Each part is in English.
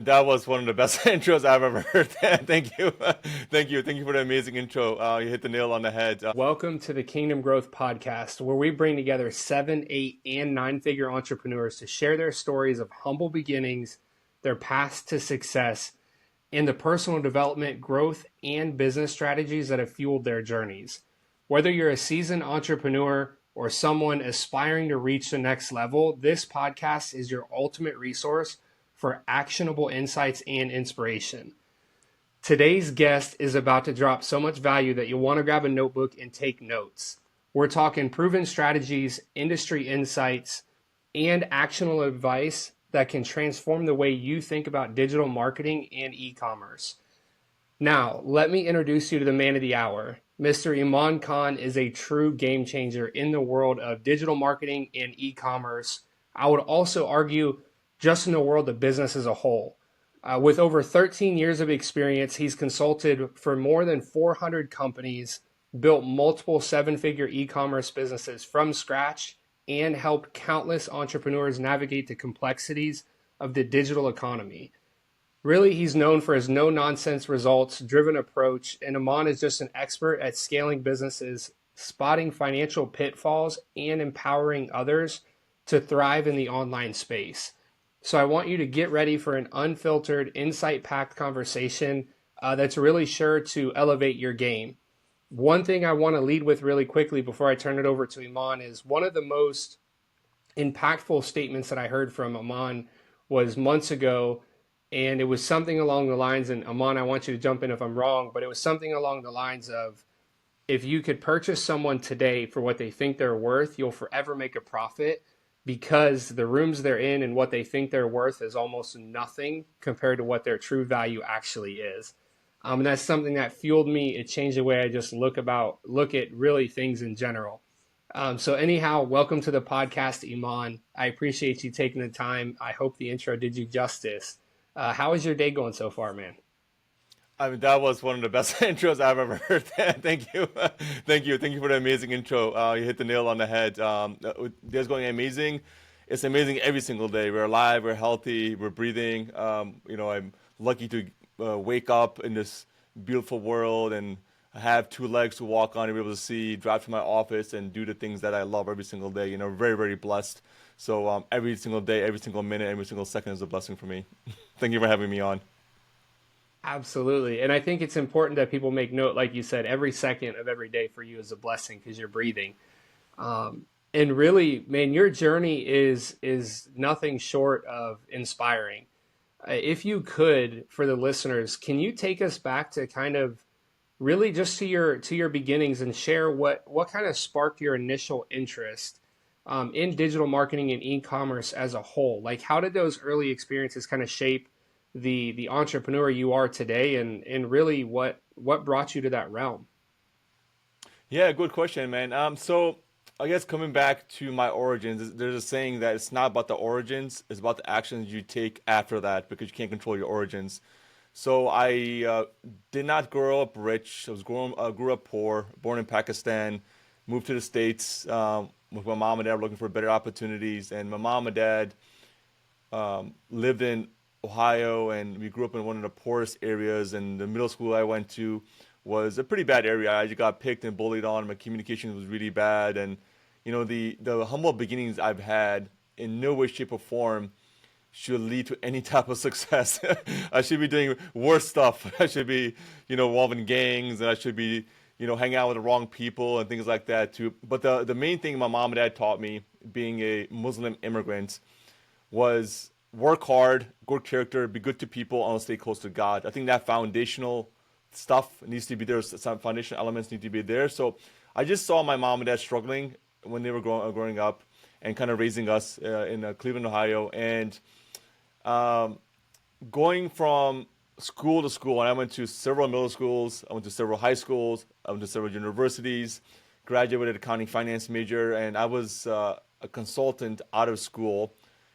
That was one of the best intros I've ever heard. Thank you. Thank you for the amazing intro. You hit the nail on the head. Welcome to the Kingdom Growth Podcast, where we bring together 7, 8, and 9-figure entrepreneurs to share their stories of humble beginnings, their paths to success, and the personal development, growth, and business strategies that have fueled their journeys. Whether you're a seasoned entrepreneur or someone aspiring to reach the next level, this podcast is your ultimate resource for actionable insights and inspiration. Today's guest is about to drop so much value that you'll want to grab a notebook and take notes. We're talking proven strategies, industry insights, and actionable advice that can transform the way you think about digital marketing and e-commerce. Now, let me introduce you to the man of the hour. Mr. Emmon Khan is a true game changer in the world of digital marketing and e-commerce. I would also argue just in the world of business as a whole. With over 13 years of experience, he's consulted for more than 400 companies, built multiple 7-figure e-commerce businesses from scratch, and helped countless entrepreneurs navigate the complexities of the digital economy. Really, he's known for his no-nonsense, results-driven approach, and Emmon is just an expert at scaling businesses, spotting financial pitfalls, and empowering others to thrive in the online space. So I want you to get ready for an unfiltered, insight-packed conversation that's really sure to elevate your game. One thing I want to lead with really quickly before I turn it over to Emmon is one of the most impactful statements that I heard from Emmon was months ago, and it was something along the lines, and Emmon, I want you to jump in if I'm wrong, but it was something along the lines of, if you could purchase someone today for what they think they're worth, you'll forever make a profit, because the rooms they're in and what they think they're worth is almost nothing compared to what their true value actually is. And that's something that fueled me. It changed the way I just look at really things in general. So anyhow, welcome to the podcast, Emmon. I appreciate you taking the time. I hope the intro did you justice. How is your day going so far, man? I mean, that was one of the best intros I've ever heard. Thank you. Thank you for the amazing intro. You hit the nail on the head. Day's going amazing. It's amazing every single day. We're alive, we're healthy, we're breathing. I'm lucky to wake up in this beautiful world and have two legs to walk on and be able to see, drive to my office and do the things that I love every single day. Very, very blessed. So every single day, every single minute, every single second is a blessing for me. Thank you for having me on. Absolutely. And I think it's important that people make note, like you said, every second of every day for you is a blessing because you're breathing. And really, man, your journey is nothing short of inspiring. If you could, for the listeners, can you take us back to kind of really just to your beginnings and share what kind of sparked your initial interest in digital marketing and e-commerce as a whole? Like, how did those early experiences kind of shape the entrepreneur you are today, and really what brought you to that realm? Yeah, good question, man. So I guess coming back to my origins, there's a saying that it's not about the origins, it's about the actions you take after that because you can't control your origins. So I did not grow up rich. Grew up poor, born in Pakistan, moved to the States with my mom and dad looking for better opportunities. And my mom and dad lived in Ohio, and we grew up in one of the poorest areas. And the middle school I went to was a pretty bad area. I just got picked and bullied on. My communication was really bad, and the humble beginnings I've had in no way, shape, or form should lead to any type of success. I should be doing worse stuff. I should be, involved in gangs, and I should be, hanging out with the wrong people and things like that too. But the main thing my mom and dad taught me, being a Muslim immigrant, was work hard, good character, be good to people, and stay close to God. I think that foundational stuff needs to be there. Some foundational elements need to be there. So I just saw my mom and dad struggling when they were growing up and kind of raising us in Cleveland, Ohio. And going from school to school, and I went to several middle schools, I went to several high schools, I went to several universities, graduated accounting finance major, and I was a consultant out of school.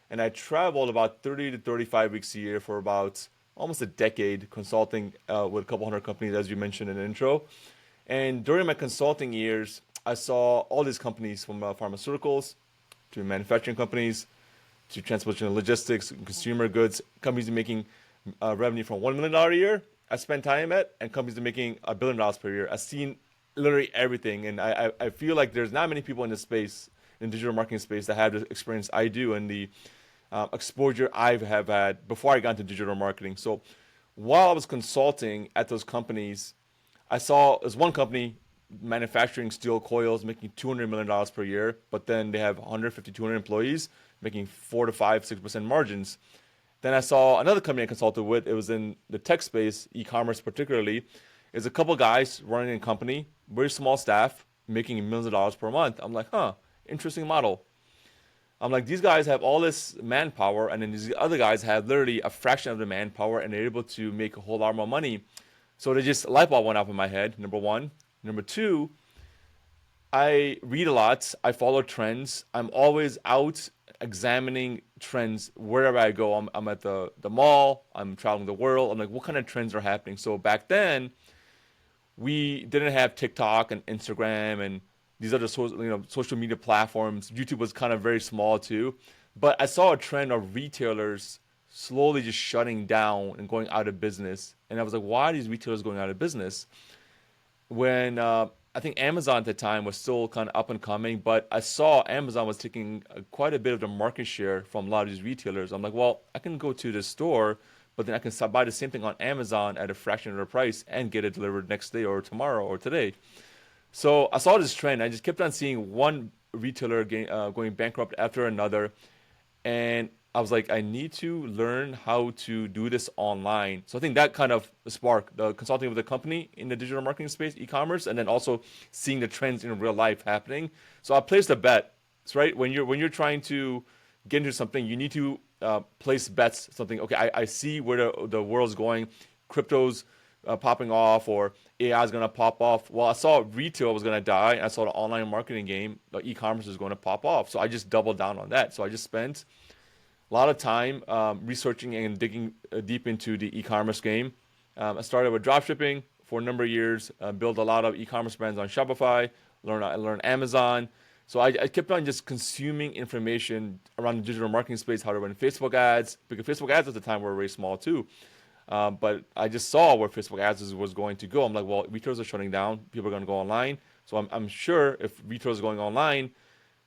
And I traveled about 30 to 35 weeks a year for about almost a decade, consulting with a couple hundred companies, as you mentioned in the intro. And during my consulting years, I saw all these companies, from pharmaceuticals to manufacturing companies to transportation and logistics, consumer goods, companies making revenue from $1 million a year I spend time at, and companies that are making $1 billion per year. I've seen literally everything, and I feel like there's not many people in this space, in digital marketing space, that have the experience I do and the exposure I have had before I got into digital marketing. So while I was consulting at those companies, I saw there's one company manufacturing steel coils making $200 million per year, but then they have 150, 200 employees making 4 to 5, 6% margins. Then I saw another company I consulted with. It was in the tech space, e-commerce particularly. Is a couple guys running a company, very small staff, making millions of dollars per month. I'm like, huh, interesting model. I'm like, these guys have all this manpower, and then these other guys have literally a fraction of the manpower, and they're able to make a whole lot more money. So they just light bulb went off in my head. Number one. Number two, I read a lot. I follow trends. I'm always out examining trends wherever I go. I'm at the mall. I'm traveling the world. I'm like, what kind of trends are happening? So back then, we didn't have TikTok and Instagram and these other social media platforms. YouTube was kind of very small too. But I saw a trend of retailers slowly just shutting down and going out of business. And I was like, why are these retailers going out of business? When I think Amazon at the time was still kind of up and coming, but I saw Amazon was taking quite a bit of the market share from a lot of these retailers. I'm like, well, I can go to the store, but then I can buy the same thing on Amazon at a fraction of the price and get it delivered next day or tomorrow or today. So I saw this trend. I just kept on seeing one retailer going bankrupt after another, and I was like, I need to learn how to do this online. So I think that kind of sparked the consulting with the company in the digital marketing space, e-commerce, and then also seeing the trends in real life happening. So I placed a bet. It's right when you're trying to get into something, you need to place bets. Something okay, I see where the world's going, crypto's popping off, or AI is gonna pop off. Well, I saw retail was gonna die, and I saw the online marketing game, the e-commerce is going to pop off. So I just doubled down on that. So I just spent a lot of time researching and digging deep into the e-commerce game. I started with dropshipping for a number of years, built a lot of e-commerce brands on Shopify, learned Amazon. So I kept on just consuming information around the digital marketing space, how to run Facebook ads, because Facebook ads at the time were very small too. But I just saw where Facebook ads was going to go. I'm like, well, retailers are shutting down. People are going to go online. So I'm sure if retailers are going online,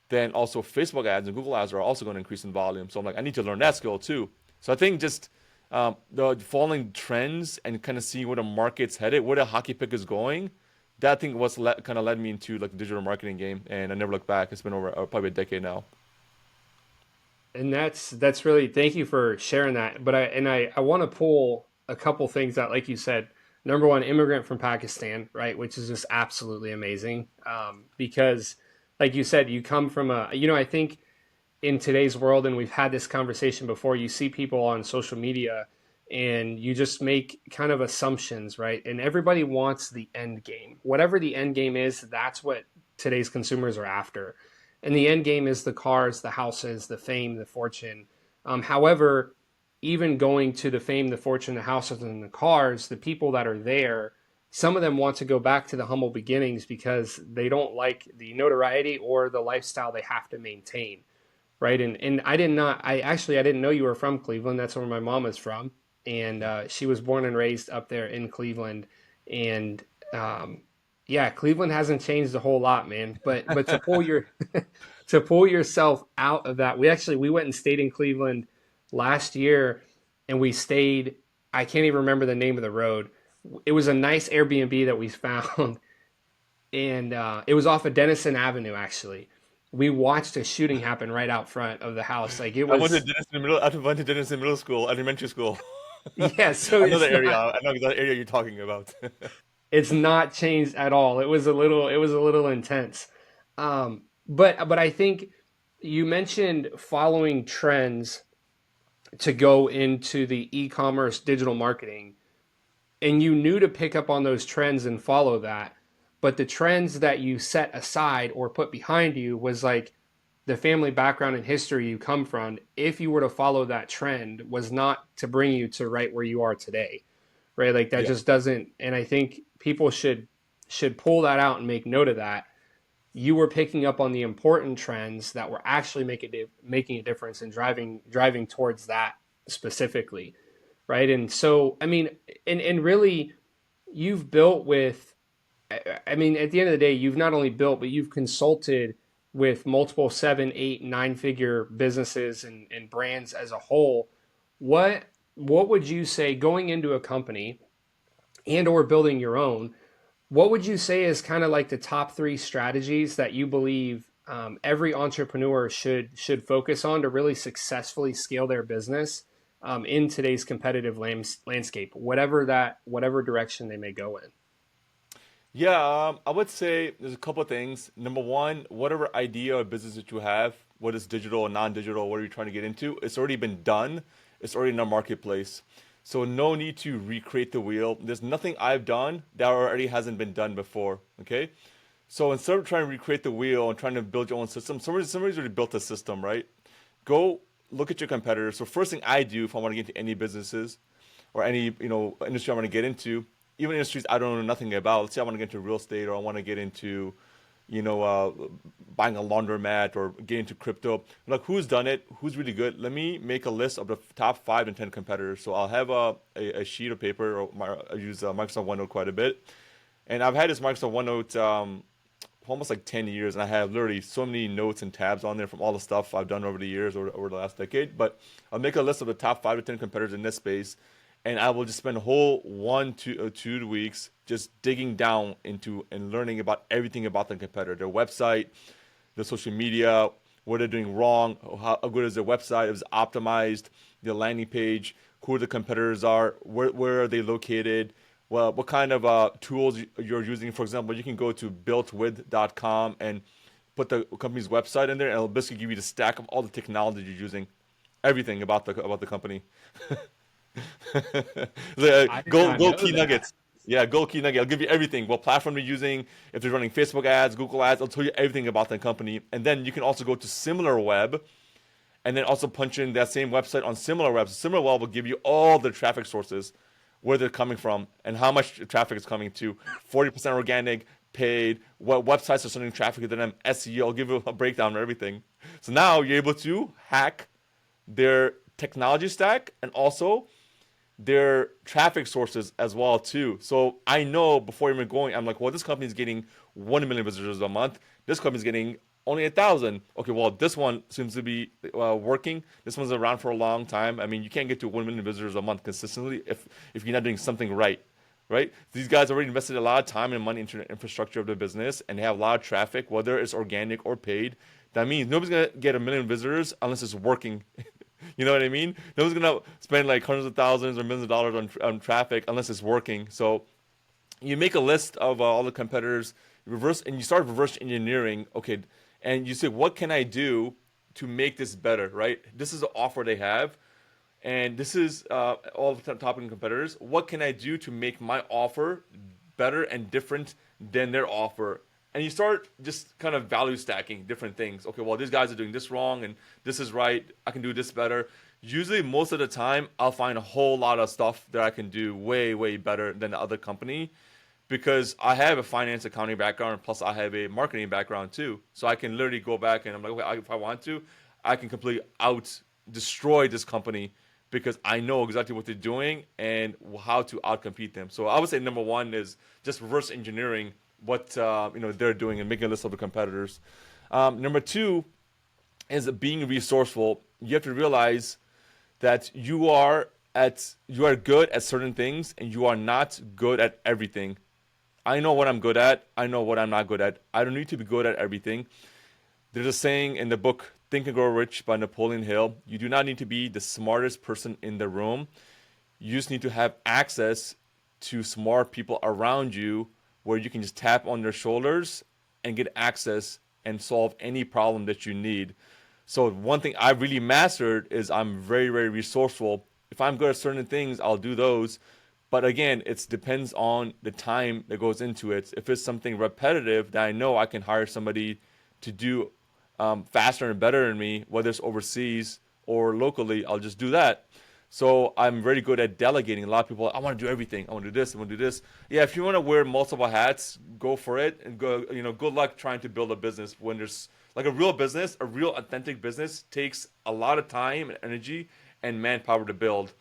then also Facebook ads and Google ads are also going to increase in volume. So I'm like, I need to learn that skill too. So I think just the following trends and kind of seeing where the market's headed, where the hockey pick is going, that thing was kind of led me into like the digital marketing game, and I never looked back. It's been over probably a decade now. And that's really, thank you for sharing that. But I want to pull a couple things out, like you said. Number one, immigrant from Pakistan, right, which is just absolutely amazing. Because, like you said, you come from I think in today's world, and we've had this conversation before, you see people on social media and you just make kind of assumptions, right? And everybody wants the end game. Whatever the end game is, that's what today's consumers are after. And the end game is the cars, the houses, the fame, the fortune. However, even going to the fame, the fortune, the houses, and the cars, the people that are there, some of them want to go back to the humble beginnings because they don't like the notoriety or the lifestyle they have to maintain, right? And I didn't know you were from Cleveland. That's where my mom is from, and she was born and raised up there in Cleveland. And yeah, Cleveland hasn't changed a whole lot, man. But to pull your to pull yourself out of that, we went and stayed in Cleveland last year, and we stayed. I can't even remember the name of the road. It was a nice Airbnb that we found, and it was off of Denison Avenue. Actually, we watched a shooting happen right out front of the house. Like it I went to was, Denison Middle. I went to Denison Middle School, elementary school. yeah. So I know the area. I know the area you're talking about. it's not changed at all. It was a little intense. But I think you mentioned following trends to go into the e-commerce digital marketing, and you knew to pick up on those trends and follow that. But the trends that you set aside or put behind you was like the family background and history you come from. If you were to follow that trend, was not to bring you to right where you are today, right? Like that Yeah. just doesn't. And I think people should pull that out and make note of that. You were picking up on the important trends that were actually making a difference and driving towards that specifically. right? And so, I mean, and really, you've built with, I mean, at the end of the day, you've not only built, but you've consulted with multiple seven, eight, nine-figure businesses and brands as a whole. What what would you say going into a company and or building your own? What would you say is kind of like the top three strategies that you believe every entrepreneur should focus on to really successfully scale their business in today's competitive landscape, whatever direction they may go in? Yeah, I would say there's a couple of things. Number one, whatever idea or business that you have, whether it's digital or non-digital, what are you trying to get into, it's already been done. It's already in the marketplace. So no need to recreate the wheel. There's nothing I've done that already hasn't been done before. Okay? So instead of trying to recreate the wheel and trying to build your own system, somebody's already built a system, right? Go look at your competitors. So first thing I do if I want to get into any businesses or any industry I want to get into, even industries I don't know nothing about. Let's say I want to get into real estate or I want to get into, you know, uh, buying a laundromat or get into crypto. Like who's done it? Who's really good? Let me make a list of the top 5 and 10 competitors. So I'll have a sheet of paper or I use Microsoft OneNote quite a bit, and I've had this Microsoft OneNote for almost like 10 years, and I have literally so many notes and tabs on there from all the stuff I've done over the years or over the last decade. But I'll make a list of the top 5 to 10 competitors in this space, and I will just spend a whole 1 to 2 weeks just digging down into and learning about everything about the competitor, their website, the social media, what they're doing wrong, how good is their website, is it optimized, the landing page, who the competitors are, where are they located, well, what kind of tools you're using. For example, you can go to builtwith.com and put the company's website in there, and it'll basically give you the stack of all the technology you're using, everything about the company. I did Gold, not gold know key that. nuggets. Yeah, gold key nugget. I'll give you everything. What platform they're using, if they're running Facebook ads, Google ads, I'll tell you everything about the company. And then you can also go to SimilarWeb and then also punch in that same website on SimilarWeb. SimilarWeb will give you all the traffic sources, where they're coming from, and how much traffic is coming to. 40% organic, paid, what websites are sending traffic to them, SEO. I'll give you a breakdown of everything. So now you're able to hack their technology stack and also their traffic sources as well too. So I know before even going, I'm like, well, this company is getting 1 million visitors a month. This company is getting only 1,000. Okay, well, this one seems to be working. This one's around for a long time. I mean, you can't get to 1 million visitors a month consistently if you're not doing something right. Right? These guys already invested a lot of time and money into the infrastructure of their business, and they have a lot of traffic, whether it's organic or paid. That means nobody's gonna get 1 million visitors unless it's working. You know what I mean? No one's gonna spend like hundreds of thousands or millions of dollars on traffic unless it's working. So you make a list of all the competitors, and you start reverse engineering. Okay, and you say, what can I do to make this better? Right? This is the offer they have, and this is all the top competitors. What can I do to make my offer better and different than their offer? And you start just kind of value stacking different things. Okay, well, these guys are doing this wrong and this is right. I can do this better. Usually, most of the time, I'll find a whole lot of stuff that I can do way, way better than the other company because I have a finance accounting background, plus I have a marketing background too. So I can literally go back and I'm like, okay, if I want to, I can completely out destroy this company because I know exactly what they're doing and how to outcompete them. So I would say number one is just reverse engineering what they're doing and making a list of the competitors. Number two is being resourceful. You have to realize that you are good at certain things and you are not good at everything. I know what I'm good at. I know what I'm not good at. I don't need to be good at everything. There's a saying in the book Think and Grow Rich by Napoleon Hill. You do not need to be the smartest person in the room. You just need to have access to smart people around you where you can just tap on their shoulders and get access and solve any problem that you need. So one thing I really mastered is I'm very, very resourceful. If I'm good at certain things, I'll do those. But again, it depends on the time that goes into it. If it's something repetitive that I know I can hire somebody to do faster and better than me, whether it's overseas or locally, I'll just do that. So I'm very good at delegating. A lot of people, I want to do everything. I want to do this. I want to do this. Yeah, if you want to wear multiple hats, go for it. And go, good luck trying to build a business when there's like a real business, a real authentic business takes a lot of time and energy and manpower to build.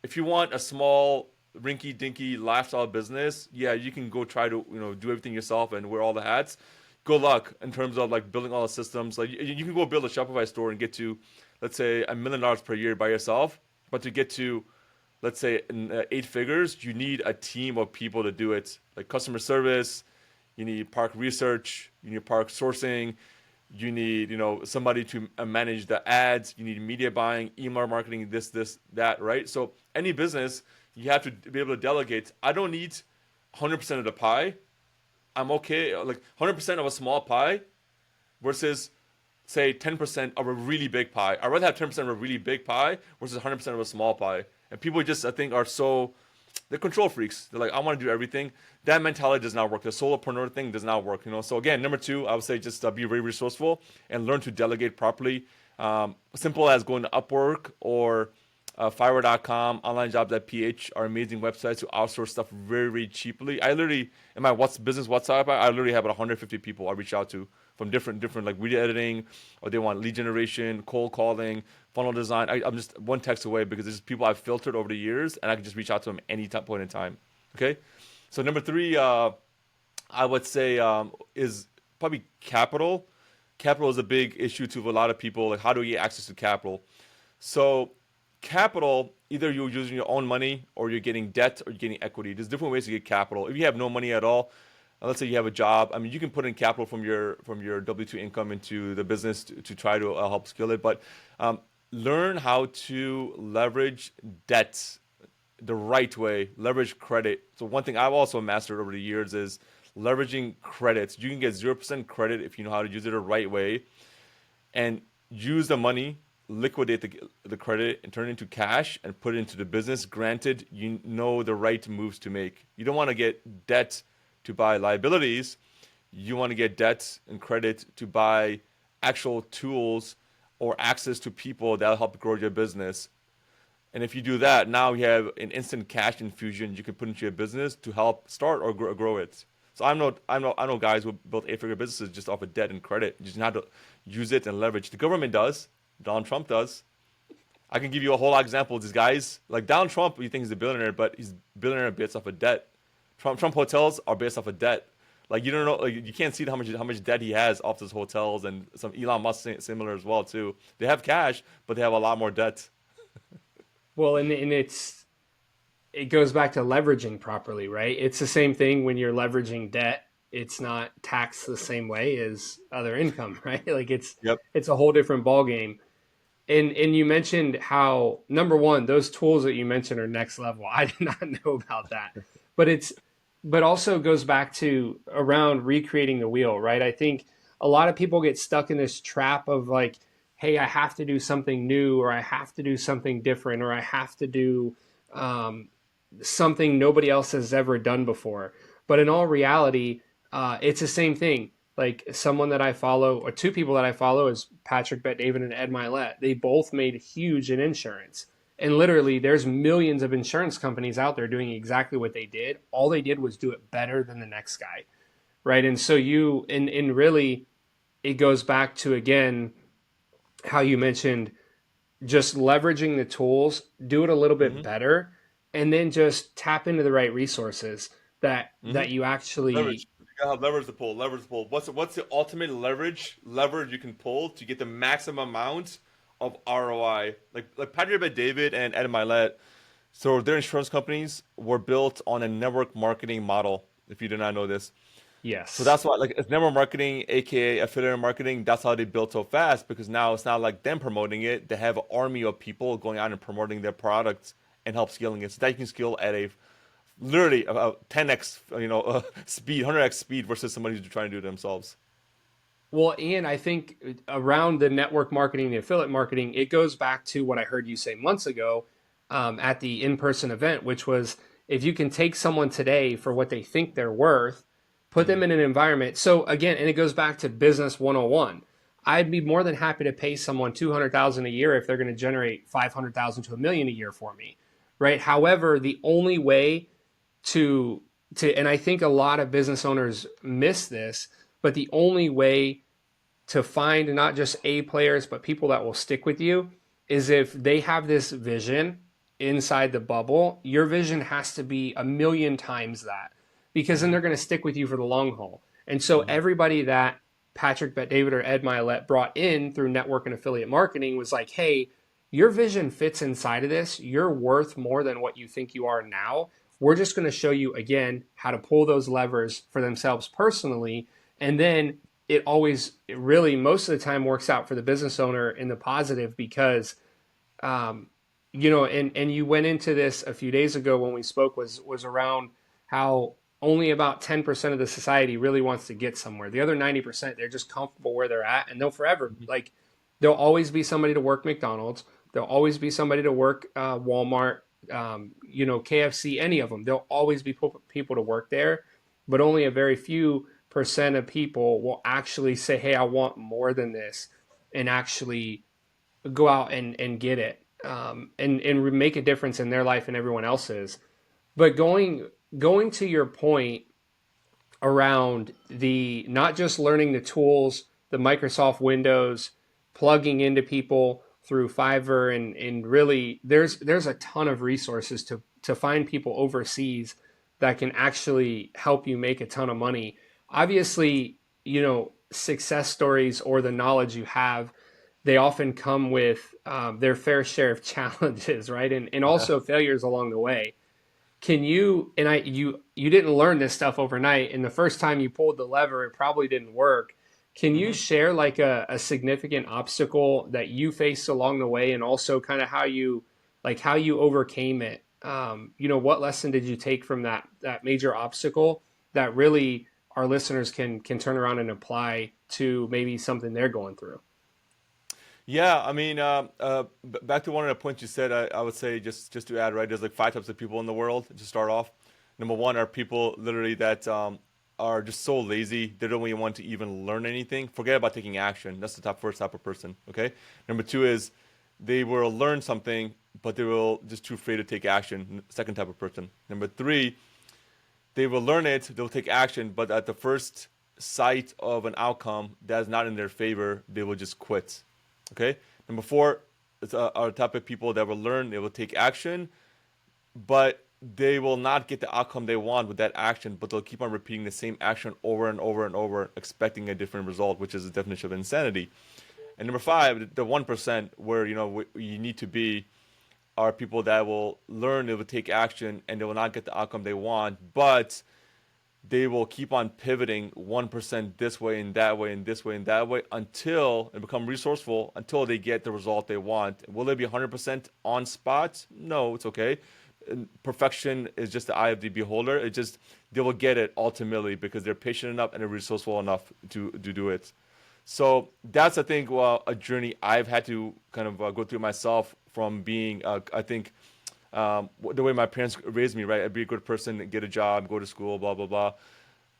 if you want a small rinky dinky lifestyle business, yeah, you can go try to do everything yourself and wear all the hats. Good luck in terms of like building all the systems. Like you can go build a Shopify store and get to, let's say, $1 million per year by yourself. But to get to, let's say, eight figures, you need a team of people to do it, like customer service. You need park research. You need park sourcing. You need somebody to manage the ads. You need media buying, email marketing, this that, right? So any business, you have to be able to delegate. I don't need 100% of the pie. I'm okay, like 100% of a small pie versus say 10% of a really big pie. I'd rather have 10% of a really big pie versus 100% of a small pie. And people just, I think, are so, they're control freaks. They're like, I want to do everything. That mentality does not work. The solopreneur thing does not work. So again, number two, I would say just be very resourceful and learn to delegate properly. Simple as going to Upwork or Fiverr.com, onlinejobs.ph are amazing websites to outsource stuff very, very cheaply. I literally, in my business WhatsApp, I literally have about 150 people I reach out to from different like video editing, or they want lead generation, cold calling, funnel design. I'm just one text away because there's people I've filtered over the years, and I can just reach out to them any point in time. Okay, so number three, I would say is probably capital. Capital is a big issue to a lot of people. Like, how do we get access to capital? So capital, either you're using your own money or you're getting debt or you're getting equity. There's different ways to get capital. If you have no money at all, let's say you have a job, I mean, you can put in capital from your W-2 income into the business to try to help scale it. But learn how to leverage debt the right way, leverage credit. So one thing I've also mastered over the years is leveraging credits. You can get 0% credit if you know how to use it the right way, and use the money, liquidate the credit and turn it into cash and put it into the business. Granted, you know the right moves to make. You don't want to get debt to buy liabilities. You want to get debt and credit to buy actual tools or access to people that'll help grow your business. And if you do that, now you have an instant cash infusion you can put into your business to help start or grow it. So I know guys who built eight-figure businesses just off of debt and credit. You just have to use it and leverage. The government does. Donald Trump does. I can give you a whole lot of examples. These guys, like Donald Trump, you think he's a billionaire, but he's a billionaire based off of debt. Trump hotels are based off of debt. Like, you don't know, like, you can't see how much debt he has off his hotels, and some Elon Musk similar as well too. They have cash, but they have a lot more debt. Well, and it goes back to leveraging properly, right? It's the same thing when you're leveraging debt. It's not taxed the same way as other income, right? Like Yep. it's a whole different ballgame. And you mentioned how, number one, those tools that you mentioned are next level. I did not know about that. But also goes back to around recreating the wheel, right? I think a lot of people get stuck in this trap of like, hey, I have to do something new, or I have to do something different, or I have to do something nobody else has ever done before. But in all reality, it's the same thing. Like, someone that I follow, or two people that I follow, is Patrick Bet-David and Ed Milet. They both made huge in insurance. And literally, there's millions of insurance companies out there doing exactly what they did. All they did was do it better than the next guy, right? And so and really, it goes back to, again, how you mentioned just leveraging the tools, do it a little bit Mm-hmm. better, and then just tap into the right resources that you actually. Leverage. You gotta have leverage to pull. Leverage to pull. What's the ultimate leverage you can pull to get the maximum amount of ROI? Like Patrick Bet-David and Ed Milet. So their insurance companies were built on a network marketing model. If you did not know this, so Yes. that's why, like, it's network marketing, aka affiliate marketing. That's how they built so fast, because now it's not like them promoting it. They have an army of people going out and promoting their products and help scaling it. So that you can scale at a literally about 10x, speed, 100x speed versus somebody who's trying to do it themselves. Well, and I think around the network marketing, the affiliate marketing, it goes back to what I heard you say months ago at the in-person event, which was, if you can take someone today for what they think they're worth, put them Mm. in an environment. So again, and it goes back to business 101. I'd be more than happy to pay someone 200,000 a year if they're going to generate 500,000 to a million a year for me, right? However, the only way to and I think a lot of business owners miss this, but the only way to find not just A players, but people that will stick with you is if they have this vision inside the bubble, your vision has to be a million times that, because then Mm-hmm. they're going to stick with you for the long haul. And so Mm-hmm. everybody that Patrick Bet David or Ed Milet brought in through network and affiliate marketing was like, hey, your vision fits inside of this. You're worth more than what you think you are now. We're just going to show you again how to pull those levers for themselves personally. And then it really most of the time works out for the business owner in the positive because um, and you went into this a few days ago when we spoke was around how only about 10% of the society really wants to get somewhere. The other 90%, they're just comfortable where they're at, and they'll forever like there'll always be somebody to work McDonald's. There'll always be somebody to work Walmart, KFC, any of them. There'll always be people to work there, but only a very few percent of people will actually say, "Hey, I want more than this," and actually go out and get it, and make a difference in their life and everyone else's. But going to your point around the not just learning the tools, the Microsoft Windows, plugging into people through Fiverr, and really there's a ton of resources to find people overseas that can actually help you make a ton of money. Obviously, success stories or the knowledge you have, they often come with their fair share of challenges, right? And Yeah. also failures along the way. Can you and I you didn't learn this stuff overnight, and the first time you pulled the lever, it probably didn't work. Can you Mm-hmm. share like a significant obstacle that you faced along the way, and also kind of how you overcame it? What lesson did you take from that major obstacle that really our listeners can turn around and apply to maybe something they're going through? Yeah, I mean, back to one of the points you said, I would say just to add, right? There's like five types of people in the world to start off. Number one are people literally that are just so lazy they don't even want to even learn anything. Forget about taking action. That's the first type of person. Okay. Number two is they will learn something, but they will just too afraid to take action. Second type of person. Number three, they will learn it, they'll take action, but at the first sight of an outcome that is not in their favor, they will just quit. Okay. Number four is are the type of people that will learn, they will take action, but they will not get the outcome they want with that action, but they'll keep on repeating the same action over and over and over, expecting a different result, which is the definition of insanity. And number five, the 1% where you need to be are people that will learn, they will take action, and they will not get the outcome they want, but they will keep on pivoting 1% this way and that way and this way and that way until and become resourceful until they get the result they want. Will they be 100% on spot? No, it's okay. Perfection is just the eye of the beholder. It just they will get it ultimately because they're patient enough and they're resourceful enough to do it. So that's I think a journey I've had to kind of go through myself from being I think the way my parents raised me, right? I'd be a good person, get a job, go to school, blah blah blah,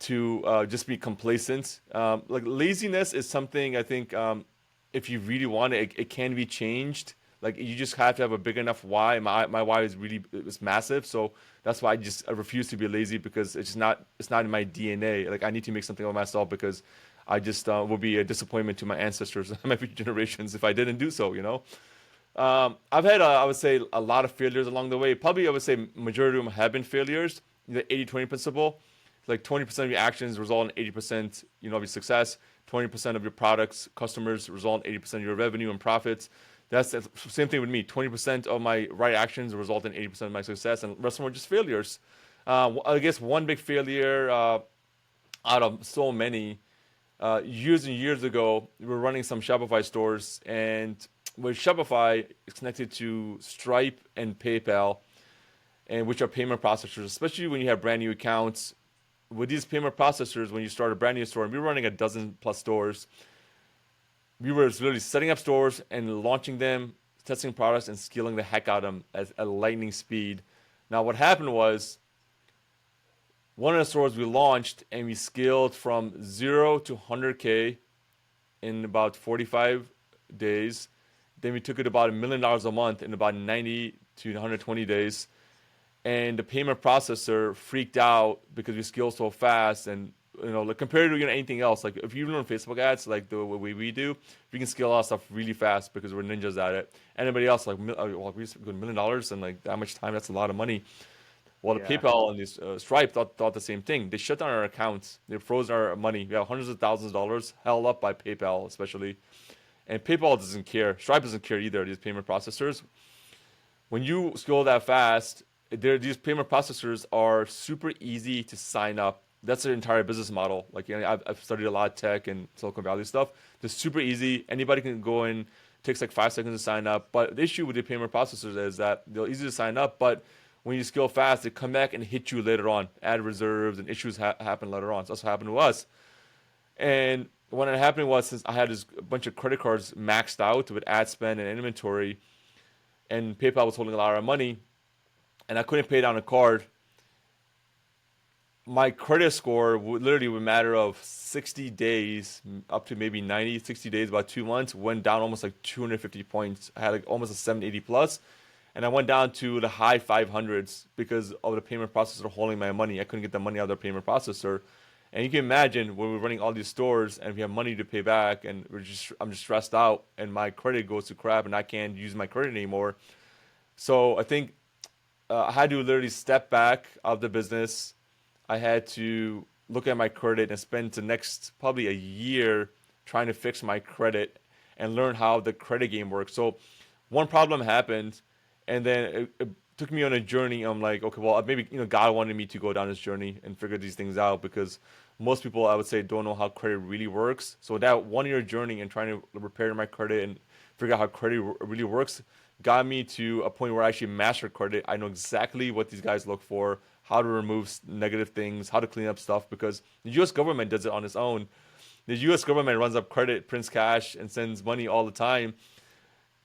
to just be complacent. Like laziness is something I think if you really want it, it can be changed. Like you just have to have a big enough why. My why is really it's massive, so that's why I refuse to be lazy because it's not in my DNA. Like I need to make something of myself because I just will be a disappointment to my ancestors and my future generations if I didn't do so. I've had, I would say, a lot of failures along the way. Probably, I would say, majority of them have been failures. The 80-20 principle, like 20% of your actions result in 80%, of your success. 20% of your products, customers result in 80% of your revenue and profits. That's the same thing with me. 20% of my right actions result in 80% of my success, and the rest of them are just failures. I guess one big failure out of so many years and years ago, we were running some Shopify stores, and with Shopify, it's connected to Stripe and PayPal, and which are payment processors, especially when you have brand new accounts. With these payment processors, when you start a brand new store, and we were running a dozen plus stores, we were literally setting up stores and launching them, testing products, and scaling the heck out of them at a lightning speed. Now, what happened was one of the stores we launched and we scaled from 0 to 100K in about 45 days. Then we took it about $1 million a month in about 90 to 120 days. And the payment processor freaked out because we scaled so fast and like compared to anything else. Like if you run Facebook ads, like the way we do, we can scale a lot of stuff really fast because we're ninjas at it. Anybody else like well, we spent $1 million and like that much time, that's a lot of money. Well, the Yeah. PayPal and this Stripe thought the same thing. They shut down our accounts. They froze our money. We have hundreds of thousands of dollars held up by PayPal, especially. And PayPal doesn't care. Stripe doesn't care either. These payment processors. When you scroll that fast, these payment processors are super easy to sign up. That's their entire business model. Like I've studied a lot of tech and Silicon Valley stuff. They're super easy. Anybody can go in. It takes like 5 seconds to sign up. But the issue with the payment processors is that they're easy to sign up, but when you scale fast, they come back and hit you later on. Add reserves and issues happen later on. So that's what happened to us. And what had happened was, since I had this bunch of credit cards maxed out with ad spend and inventory, and PayPal was holding a lot of our money, and I couldn't pay down a card, my credit score would literally, with a matter of 60 days, up to maybe 90, 60 days, about 2 months, went down almost like 250 points. I had like almost a 780 plus. And I went down to the high 500s because of the payment processor holding my money. I couldn't get the money out of the payment processor. And you can imagine when we're running all these stores and we have money to pay back, and I'm just stressed out, and my credit goes to crap, and I can't use my credit anymore. So I think I had to literally step back out of the business. I had to look at my credit and spend the next probably a year trying to fix my credit and learn how the credit game works. So one problem happened, and then it took me on a journey. I'm like, okay, well, maybe God wanted me to go down this journey and figure these things out, because most people, I would say, don't know how credit really works. So that 1 year journey and trying to repair my credit and figure out how credit really works got me to a point where I actually mastered credit. I know exactly what these guys look for, how to remove negative things, how to clean up stuff, because the U.S. government does it on its own. The U.S. government runs up credit, prints cash, and sends money all the time.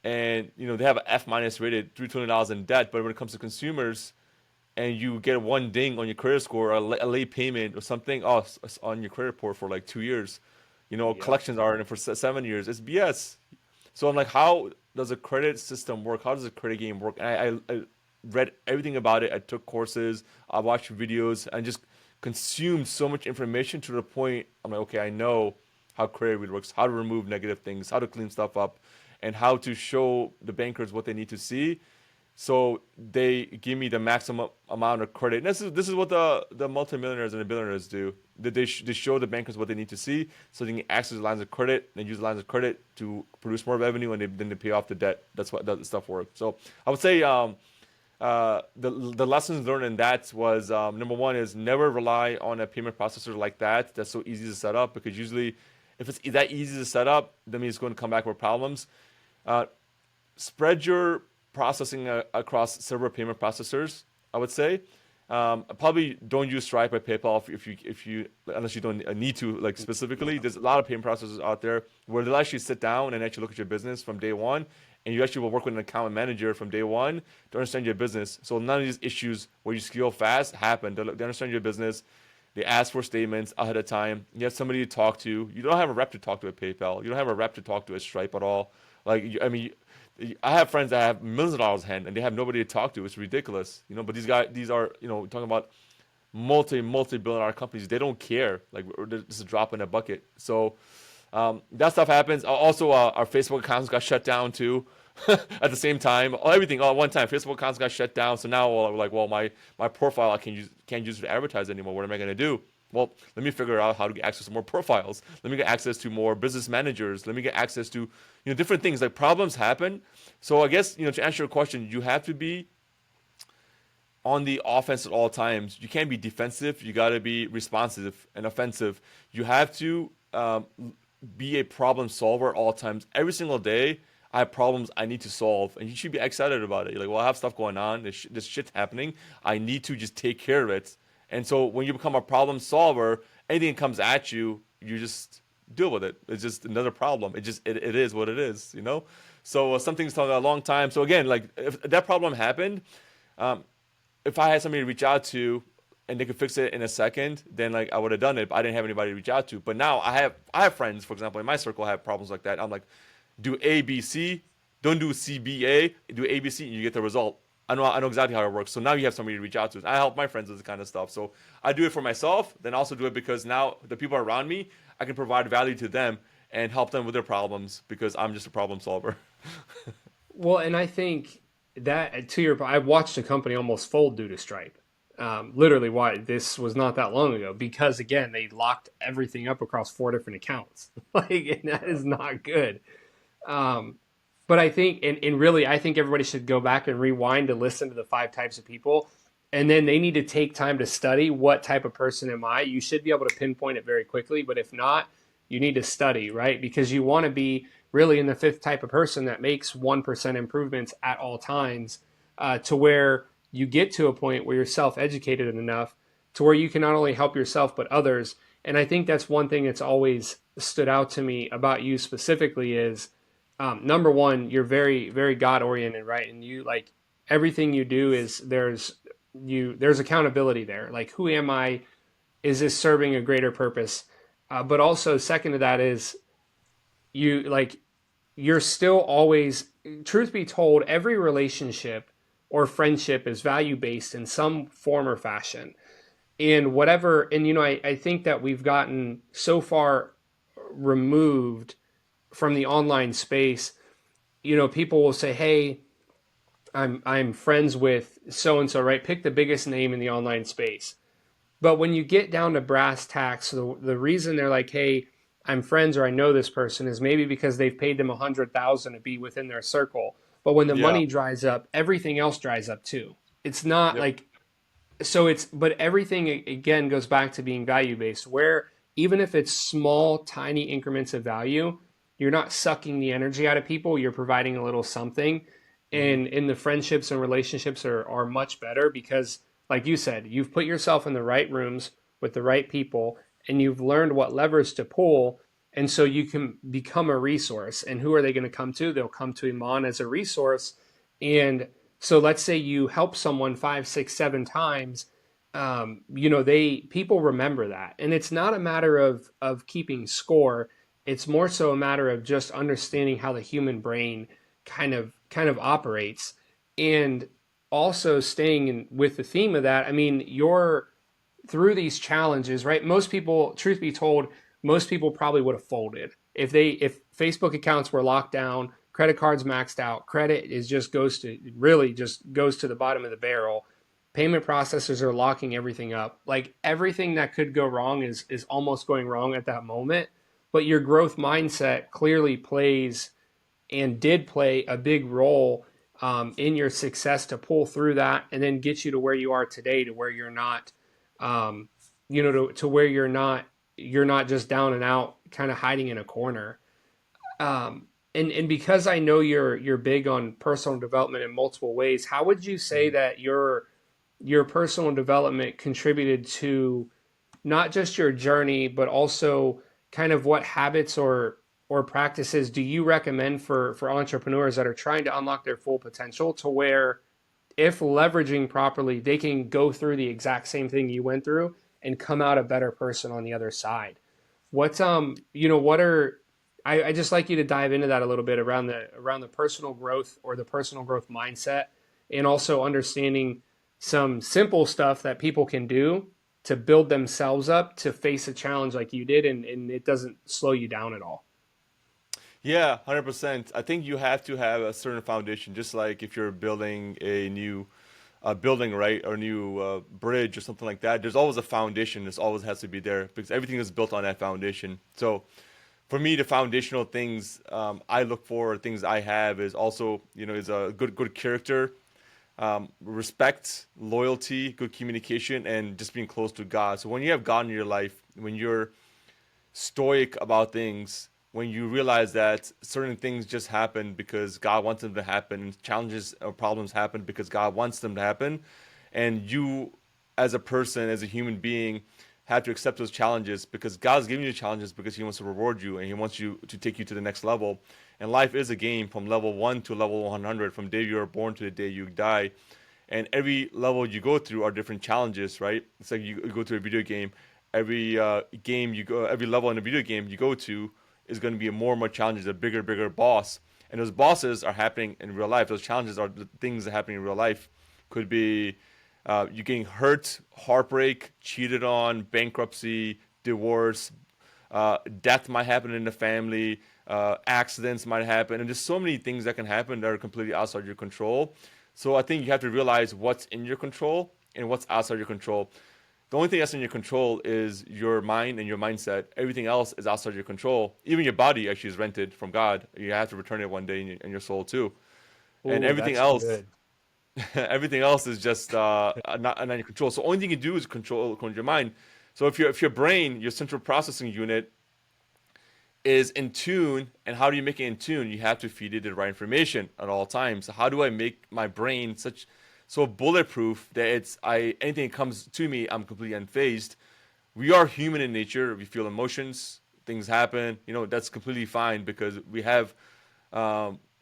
And they have an F minus rated, $3 trillion in debt. But when it comes to consumers, and you get one ding on your credit score, a late payment or something, oh, it's on your credit report for like 2 years. Yep. Collections are in it for 7 years. It's BS. So I'm like, how does a credit system work? How does a credit game work? And I read everything about it. I took courses. I watched videos and just consumed so much information to the point I'm like, okay, I know how credit really works, how to remove negative things, how to clean stuff up, and how to show the bankers what they need to see, so they give me the maximum amount of credit. And this is what the multimillionaires and the billionaires do. They show the bankers what they need to see, so they can access the lines of credit and use the lines of credit to produce more revenue, and then they pay off the debt. That's what that stuff works. So I would say the lessons learned in that was, number one is never rely on a payment processor like that. That's so easy to set up, because usually if it's that easy to set up, that means it's going to come back with problems. Uh, Spread your processing across several payment processors, I would say. Probably don't use Stripe or PayPal if you unless you don't need to, like, specifically. There's a lot of payment processors out there where they'll actually sit down and actually look at your business from day one, and you actually will work with an account manager from day one to understand your business. So none of these issues where you scale fast happen. They understand your business. They ask for statements ahead of time. You have somebody to talk to. You don't have a rep to talk to at PayPal. You don't have a rep to talk to at Stripe at all. Like, I mean, I have friends that have millions of dollars in hand and they have nobody to talk to. It's ridiculous, But these are, talking about multi-billion dollar companies. They don't care. Like, this is a drop in a bucket. So that stuff happens. Also, our Facebook accounts got shut down too. At the same time, everything all at one time. Facebook accounts got shut down. So now we're like, well, my profile I can't use to advertise anymore. What am I gonna do? Well, let me figure out how to get access to more profiles. Let me get access to more business managers. Let me get access to different things. Like, problems happen. So I guess to answer your question, you have to be on the offense at all times. You can't be defensive. You got to be responsive and offensive. You have to be a problem solver at all times. Every single day, I have problems I need to solve, and you should be excited about it. You're like, well, I have stuff going on. This shit's happening. I need to just take care of it. And so when you become a problem solver, anything that comes at you, you just deal with it. It's just another problem. It is what it is. So something's taking a long time. So again, like, if that problem happened, if I had somebody to reach out to and they could fix it in a second, then like I would have done it. But I didn't have anybody to reach out to. But now I have friends, for example, in my circle have problems like that. I'm like, do A, B, C. Don't do C, B, A. Do A, B, C, and you get the result. I know exactly how it works. So now you have somebody to reach out to. I help my friends with this kind of stuff. So I do it for myself, then also do it because now the people around me, I can provide value to them and help them with their problems because I'm just a problem solver. Well, and I think that to your, I watched a company almost fold due to Stripe. Literally, why this was not that long ago because again they locked everything up across four different accounts. Like, and that is not good. Um, but I think, and really, I think everybody should go back and rewind to listen to the five types of people, and then they need to take time to study what type of person am I. You should be able to pinpoint it very quickly, but if not, you need to study, right? Because you want to be really in the fifth type of person that makes 1% improvements at all times, to where you get to a point where you're self-educated enough to where you can not only help yourself but others. And I think that's one thing that's always stood out to me about you specifically is, number one, you're very, very God oriented, right? And you like everything you do is there's accountability there. Like, who am I? Is this serving a greater purpose? But also, second to that is you like you're still always. Truth be told, every relationship or friendship is value based in some form or fashion. And whatever, and I think that we've gotten so far removed from the online space. People will say, "Hey, I'm friends with so and so," right? Pick the biggest name in the online space. But when you get down to brass tacks, the reason they're like, "Hey, I'm friends," or "I know this person," is maybe because they've paid them 100,000 to be within their circle. But when the Yeah. money dries up, everything else dries up too. It's not Yep. like so it's but everything again goes back to being value based, where even if it's small, tiny increments of value, you're not sucking the energy out of people. You're providing a little something, Hmm. and in the friendships and relationships are much better because, like you said, you've put yourself in the right rooms with the right people, and you've learned what levers to pull, and so you can become a resource. And who are they going to come to? They'll come to Iman as a resource, and so let's say you help someone five, six, seven times. They people remember that, and it's not a matter of keeping score. It's more so a matter of just understanding how the human brain kind of operates, and also staying with the theme of that. I mean, you're through these challenges, right? Most people, truth be told, most people probably would have folded if Facebook accounts were locked down, credit cards maxed out, credit is just goes to really just goes to the bottom of the barrel. Payment processors are locking everything up. Like, everything that could go wrong is almost going wrong at that moment. But your growth mindset clearly plays and did play a big role, in your success to pull through that and then get you to where you are today, to where you're not, um, to where you're not just down and out, kind of hiding in a corner. And because I know you're big on personal development in multiple ways, how would you say that your personal development contributed to not just your journey, but also kind of what habits or practices do you recommend for entrepreneurs that are trying to unlock their full potential, to where if leveraging properly, they can go through the exact same thing you went through and come out a better person on the other side? What are I just like you to dive into that a little bit around the personal growth or the personal growth mindset, and also understanding some simple stuff that people can do to build themselves up to face a challenge like you did, and it doesn't slow you down at all. Yeah, 100%. I think you have to have a certain foundation, just like if you're building a new building, right, or a new bridge or something like that. There's always a foundation. This always has to be there because everything is built on that foundation. So for me, the foundational things I look for, things I have, is also, is a good character, respect, loyalty, good communication, and just being close to God. So when you have God in your life, when you're stoic about things, when you realize that certain things just happen because God wants them to happen, and challenges or problems happen because God wants them to happen, and you, as a person, as a human being, have to accept those challenges because God's giving you challenges because He wants to reward you and He wants you to take you to the next level. And life is a game from level 1 to level 100, from the day you are born to the day you die. And every level you go through are different challenges, right? It's like you go through a video game. Every game you go, every level in a video game you go to is going to be more and more challenges, a bigger boss. And those bosses are happening in real life. Those challenges are the things that happen in real life. Could be you getting hurt, heartbreak, cheated on, bankruptcy, divorce, death might happen in the family, accidents might happen, and there's so many things that can happen that are completely outside your control. So I think you have to realize what's in your control and what's outside your control. The only thing that's in your control is your mind and your mindset. Everything else is outside your control. Even your body actually is rented from God. You have to return it one day in your soul too. And Oh, everything that's else, good. everything else is just not in your control. So only thing you can do is control your mind. So if your brain, your central processing unit, is in tune, and how do you make it in tune? You have to feed it the right information at all times. So how do I make my brain so bulletproof that anything that comes to me, I'm completely unfazed? We are human in nature. We feel emotions, things happen. That's completely fine because we have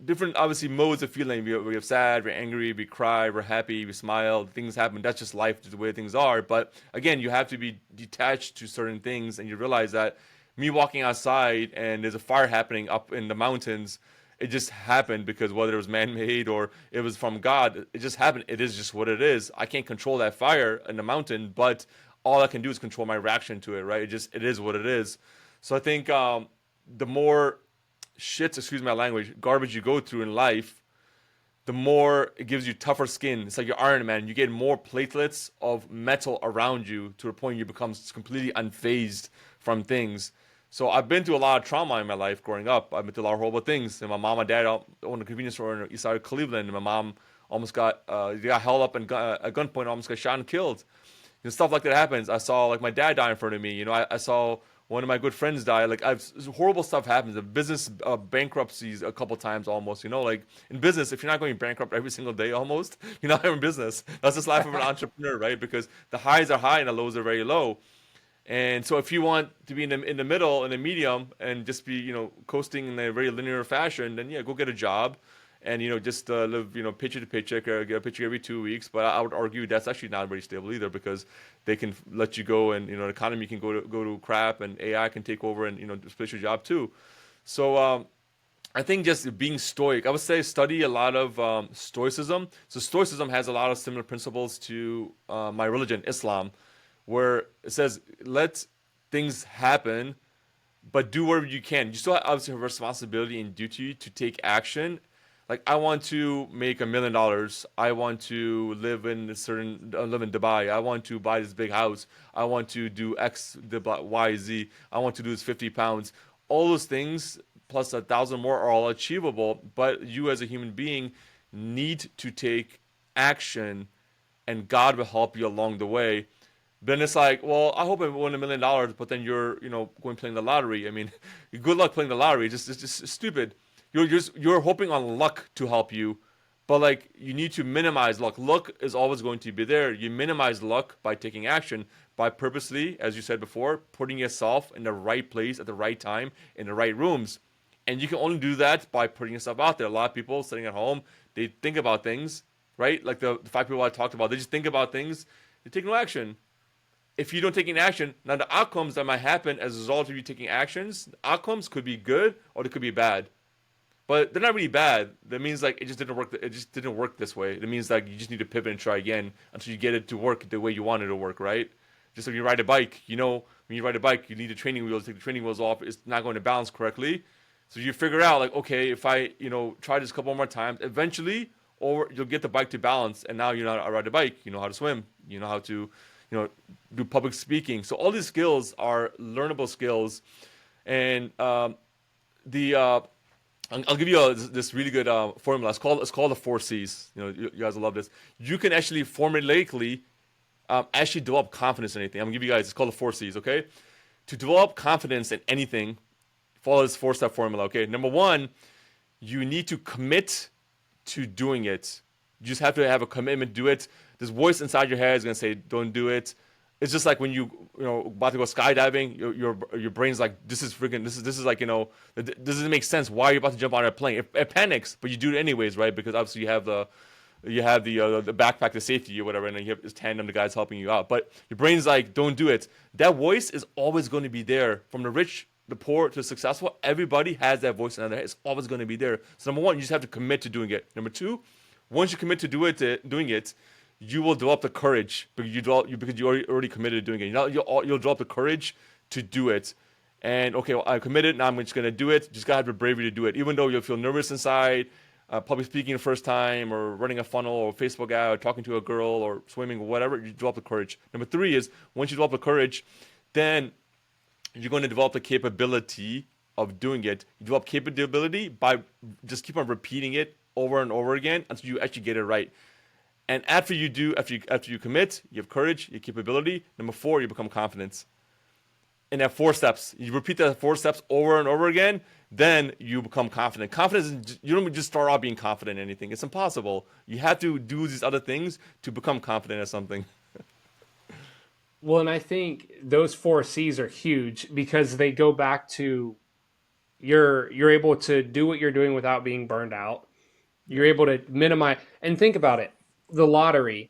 different, obviously, modes of feeling. We have sad, we're angry, we cry, we're happy, we smile. Things happen. That's just life, just the way things are. But again, you have to be detached to certain things, and you realize that me walking outside and there's a fire happening up in the mountains, it just happened because whether it was man-made or it was from God, it just happened. It is just what it is. I can't control that fire in the mountain, but all I can do is control my reaction to it, right? It is what it is. So I think the more shit, excuse my language, garbage you go through in life, the more it gives you tougher skin. It's like you're Iron Man. You get more platelets of metal around you to a point you become completely unfazed from things. So I've been through a lot of trauma in my life growing up. I've been through a lot of horrible things. And my mom and dad owned a convenience store in the east side of Cleveland. And my mom almost got held up and at gunpoint, almost got shot and killed. Stuff like that happens. I saw like my dad die in front of me. I saw one of my good friends die. Like horrible stuff happens. The business bankruptcies a couple times almost. Like in business, if you're not going bankrupt every single day, almost you're not in business. That's just life of an entrepreneur, right? Because the highs are high and the lows are very low. And so if you want to be in the middle, in the medium, and just be coasting in a very linear fashion, then yeah, go get a job, and just live paycheck to paycheck, or get a paycheck every 2 weeks. But I would argue that's actually not very stable either because they can let you go, and the economy can go to crap, and AI can take over and displace your job too. So I think just being stoic. I would say study a lot of stoicism. So stoicism has a lot of similar principles to my religion, Islam, where it says let things happen, but do whatever you can. You still obviously have responsibility and duty to take action. Like I want to make $1 million. I want to live in live in Dubai. I want to buy this big house. I want to do X, Y, Z. I want to do this 50 pounds. All those things plus 1,000 more are all achievable. But you as a human being need to take action, and God will help you along the way. Then it's like, well, I hope I win $1 million, but then you're, going playing the lottery. I mean, good luck playing the lottery. It's just stupid. You're hoping on luck to help you, but like you need to minimize luck. Luck is always going to be there. You minimize luck by taking action, by purposely, as you said before, putting yourself in the right place at the right time in the right rooms. And you can only do that by putting yourself out there. A lot of people sitting at home, they think about things, right? Like the five people I talked about, they just think about things, they take no action. If you don't take any action, now the outcomes that might happen as a result of you taking actions, the outcomes could be good or they could be bad. But they're not really bad. That means like it just didn't work. It just didn't work this way. It means like you just need to pivot and try again until you get it to work the way you want it to work, right? Just like you ride a bike, when you ride a bike, you need the training wheels. Take the training wheels off. It's not going to balance correctly. So you figure out like, okay, if I try this a couple more times, eventually, or you'll get the bike to balance, and now you know how to ride a bike. You know how to swim. You know how to do public speaking. So all these skills are learnable skills, and the I'll give you this really good formula. It's called the 4 C's. You guys will love this. You can actually formulaically actually develop confidence in anything. I'm gonna give you guys. It's called the 4 C's. Okay, to develop confidence in anything, follow this 4-step formula. Okay, number one, you need to commit to doing it. You just have to have a commitment to do it. This voice inside your head is gonna say, "Don't do it." It's just like when about to go skydiving, your brain's like, "This is freaking. This is like this doesn't make sense. Why are you about to jump on a plane?" It panics, but you do it anyways, right? Because obviously you have the backpack, the safety or whatever, and then you have this tandem, the guys helping you out. But your brain's like, "Don't do it." That voice is always going to be there from the rich the poor to the successful, everybody has that voice in their head. It's always going to be there. So number one, you just have to commit to doing it. Number two, once you commit to doing it, you will develop the courage because because you already committed to doing it. You'll develop the courage to do it. And okay, well, I committed. Now I'm just going to do it. Just gotta have the bravery to do it, even though you'll feel nervous inside. Public speaking the first time, or running a funnel, or Facebook ad, or talking to a girl, or swimming, or whatever. You develop the courage. Number three is once you develop the courage, then you're going to develop the capability of doing it. You develop capability by just keep on repeating it over and over again until you actually get it right. And after you commit, you have courage, you have capability. Number four, you become confident. And that 4 steps, you repeat that 4 steps over and over again, then you become confident. Confidence, you don't just start out being confident in anything. It's impossible. You have to do these other things to become confident at something. Well, and I think those 4 C's are huge because they go back to you're able to do what you're doing without being burned out. You're able to minimize and think about it. The lottery,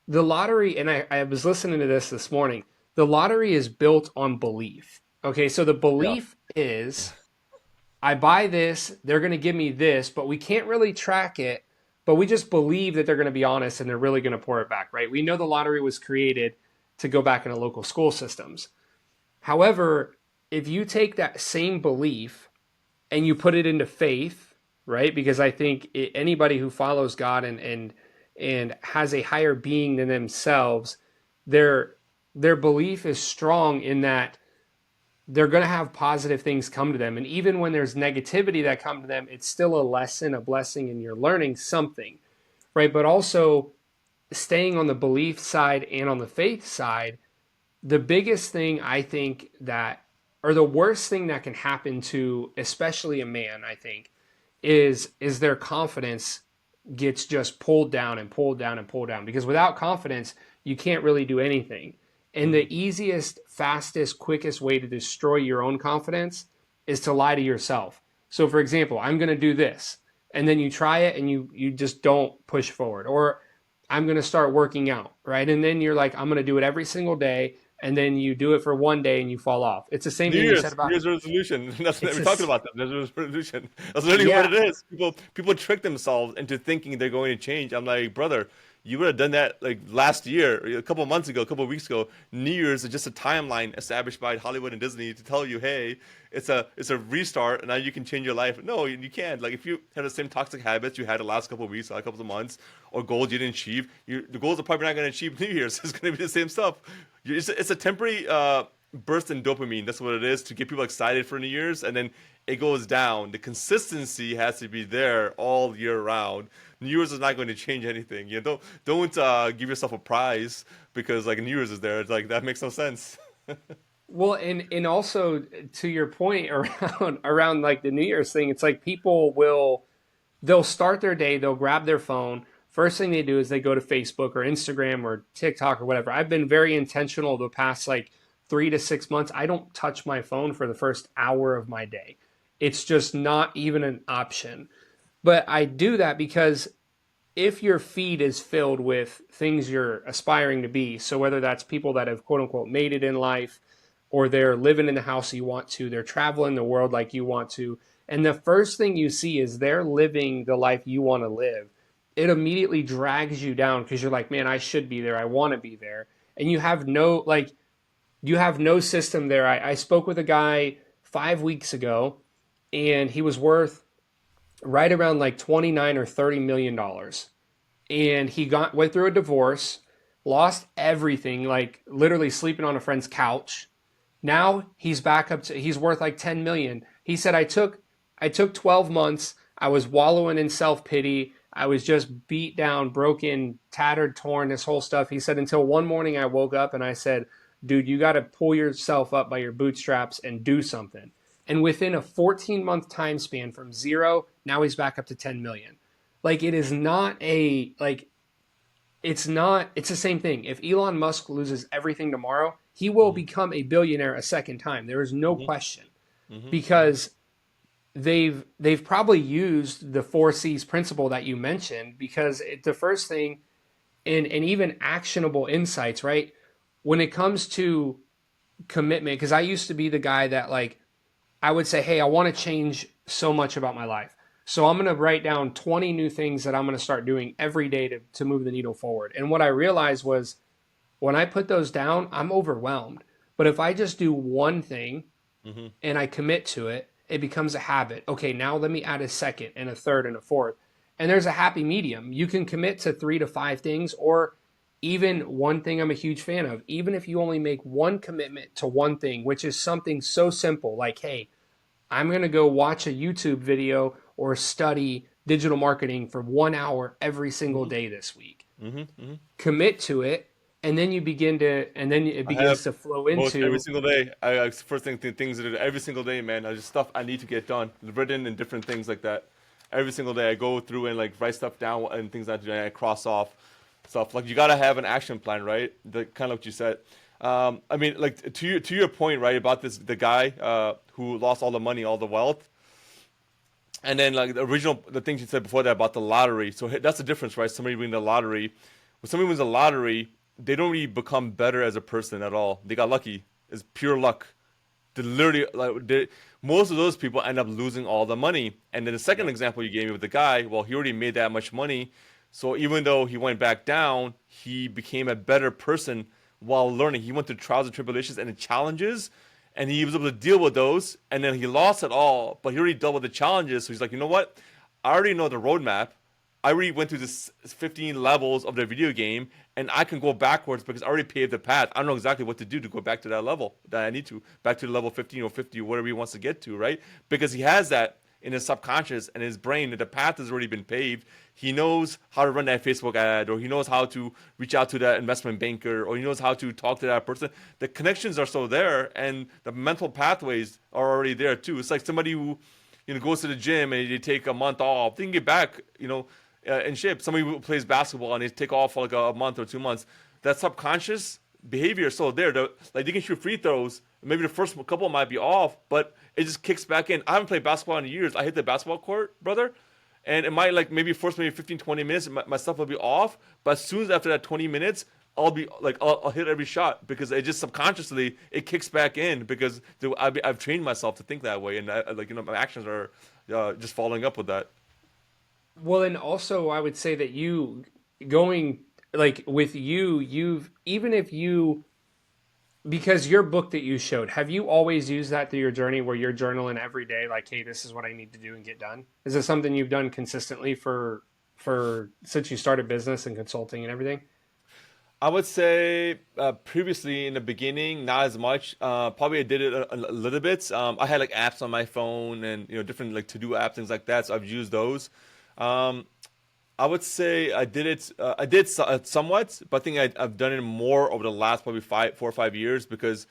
and I was listening to this morning. The lottery is built on belief. Okay, so the Yeah. belief is I buy this, they're going to give me this, but we can't really track it. But we just believe that they're going to be honest and they're really going to pour it back, right? We know the lottery was created to go back into local school systems. However, if you take that same belief and you put it into faith, right? Because I think anybody who follows God and has a higher being than themselves, their belief is strong in that they're going to have positive things come to them. And even when there's negativity that come to them, it's still a lesson, a blessing, and you're learning something, right? But also staying on the belief side and on the faith side, the biggest thing I think that, or the worst thing that can happen to especially a man, I think, is their confidence gets just pulled down and pulled down and pulled down. Because without confidence, you can't really do anything. And the easiest, fastest, quickest way to destroy your own confidence is to lie to yourself. So for example, I'm going to do this, and then you try it and you just don't push forward. Or I'm going to start working out, right? And then you're like, I'm going to do it every single day. And then you do it for one day and you fall off. It's the same New thing you said Year's, New about Year's resolution. That's what it's we're a, talking about. That. New Year's resolution. That's literally what yeah, it is. People trick themselves into thinking they're going to change. I'm like, brother, you would have done that like last year, a couple of months ago, a couple of weeks ago. New Year's is just a timeline established by Hollywood and Disney to tell you, hey, it's a restart, and now you can change your life. No, you can't. Like if you have the same toxic habits you had the last couple of weeks, or a couple of months, or goals you didn't achieve, the goals are probably not going to achieve New Year's. It's going to be the same stuff. It's a temporary burst in dopamine. That's what it is to get people excited for New Year's, and then it goes down. The consistency has to be there all year round. New Year's is not going to change anything. Don't give yourself a prize because like New Year's is there. It's like that makes no sense. well, and also to your point around like the New Year's thing, it's like they'll start their day, they'll grab their phone. First thing they do is they go to Facebook or Instagram or TikTok or whatever. I've been very intentional the past like 3 to 6 months. I don't touch my phone for the first hour of my day. It's just not even an option. But I do that because if your feed is filled with things you're aspiring to be, so whether that's people that have quote unquote made it in life, or they're living in the house you want to, they're traveling the world like you want to, and the first thing you see is they're living the life you want to live, it immediately drags you down because you're like, man, I should be there. I want to be there. And you have no system there. I spoke with a guy 5 weeks ago and he was worth right around like 29 or 30 million dollars. And he went through a divorce, lost everything, like literally sleeping on a friend's couch. Now he's back up to he's worth like 10 million. He said I took 12 months. I was wallowing in self-pity. I was just beat down, broken, tattered, torn, this whole stuff. He said until one morning I woke up and I said, dude, you got to pull yourself up by your bootstraps and do something. And within a 14-month time span from zero, now he's back up to 10 million. Like it is not a like it's the same thing. If Elon Musk loses everything tomorrow, he will Hmm. become a billionaire a second time. There is no Hmm. question Hmm. because they've probably used the 4 C's principle that you mentioned because the first thing and even actionable insights, right? When it comes to commitment, because I used to be the guy that like I would say, hey, I want to change so much about my life. So I'm going to write down 20 new things that I'm going to start doing every day to move the needle forward. And what I realized was when I put those down, I'm overwhelmed. But if I just do one thing Mm-hmm. and I commit to it, it becomes a habit. Okay, now let me add a second and a third and a fourth. And there's a happy medium. You can commit to 3 to 5 things, or even one thing I'm a huge fan of. Even if you only make one commitment to one thing, which is something so simple like, hey, I'm going to go watch a YouTube video or study digital marketing for 1 hour every single Mm-hmm. day this week. Mm-hmm. Mm-hmm. Commit to it, and then and then it I have begins to flow most every into. single day. First thing things that every single day, man. I just stuff I need to get done, written and different things like that. Every single day, I go through and like write stuff down and things like that. And I cross off stuff. Like you gotta have an action plan, right? The kind of what you said. I mean, like to your point, right, about the guy who lost all the money, all the wealth. And then like the things you said before that about the lottery. So that's the difference, right? Somebody winning the lottery. When somebody wins the lottery, they don't really become better as a person at all. They got lucky. It's pure luck. They literally most of those people end up losing all the money. And then the second example you gave me with the guy, well, he already made that much money. So even though he went back down, he became a better person while learning. He went through trials and tribulations and the challenges, and he was able to deal with those. And then he lost it all, but he already dealt with the challenges. So he's like, you know what? I already know the roadmap. I already went through this 15 levels of the video game, and I can go backwards because I already paved the path. I know exactly what to do to go back to that level that I need to, back to the level 15 or 50 or whatever he wants to get to, right? Because he has that in his subconscious and his brain that the path has already been paved. He knows how to run that Facebook ad, or he knows how to reach out to that investment banker, or he knows how to talk to that person. The connections are still there, and the mental pathways are already there too. It's like somebody who, goes to the gym and they take a month off. They can get back, in shape. Somebody who plays basketball and they take off for like a month or 2 months. That subconscious behavior is still there. Like they can shoot free throws. Maybe the first couple might be off, but it just kicks back in. I haven't played basketball in years. I hit the basketball court, brother, and it might like maybe first maybe 15, 20 minutes, my stuff will be off. But as soon as after that 20 minutes, I'll be like I'll hit every shot because it just subconsciously it kicks back in because I've trained myself to think that way, and my actions are just following up with that. Well, and also I would say that you going like with you've even if you because your book that you showed, have you always used that through your journey where you're journaling every day, like, hey, this is what I need to do and get done? Is this something you've done consistently for since you started business and consulting and everything? I would say previously in the beginning, not as much. Probably I did it a little bit. I had like apps on my phone and different like to do apps, things like that. So I've used those. Um, I would say I did it. I did somewhat, but I think I've done it more over the last probably 4 or 5 years because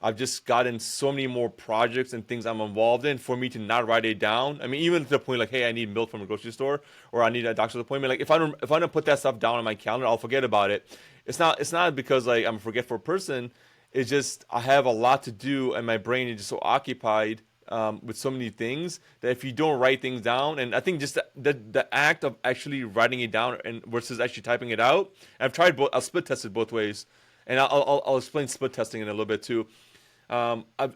I've just gotten so many more projects and things I'm involved in for me to not write it down. I mean, even to the point like, hey, I need milk from a grocery store or I need a doctor's appointment. Like if I don't put that stuff down on my calendar, I'll forget about it. It's not because like I'm a forgetful person. It's just I have a lot to do and my brain is just so occupied with so many things that if you don't write things down, and I think just the act of actually writing it down and versus actually typing it out. I've tried both. I'll split test it both ways, and I'll explain split testing in a little bit too.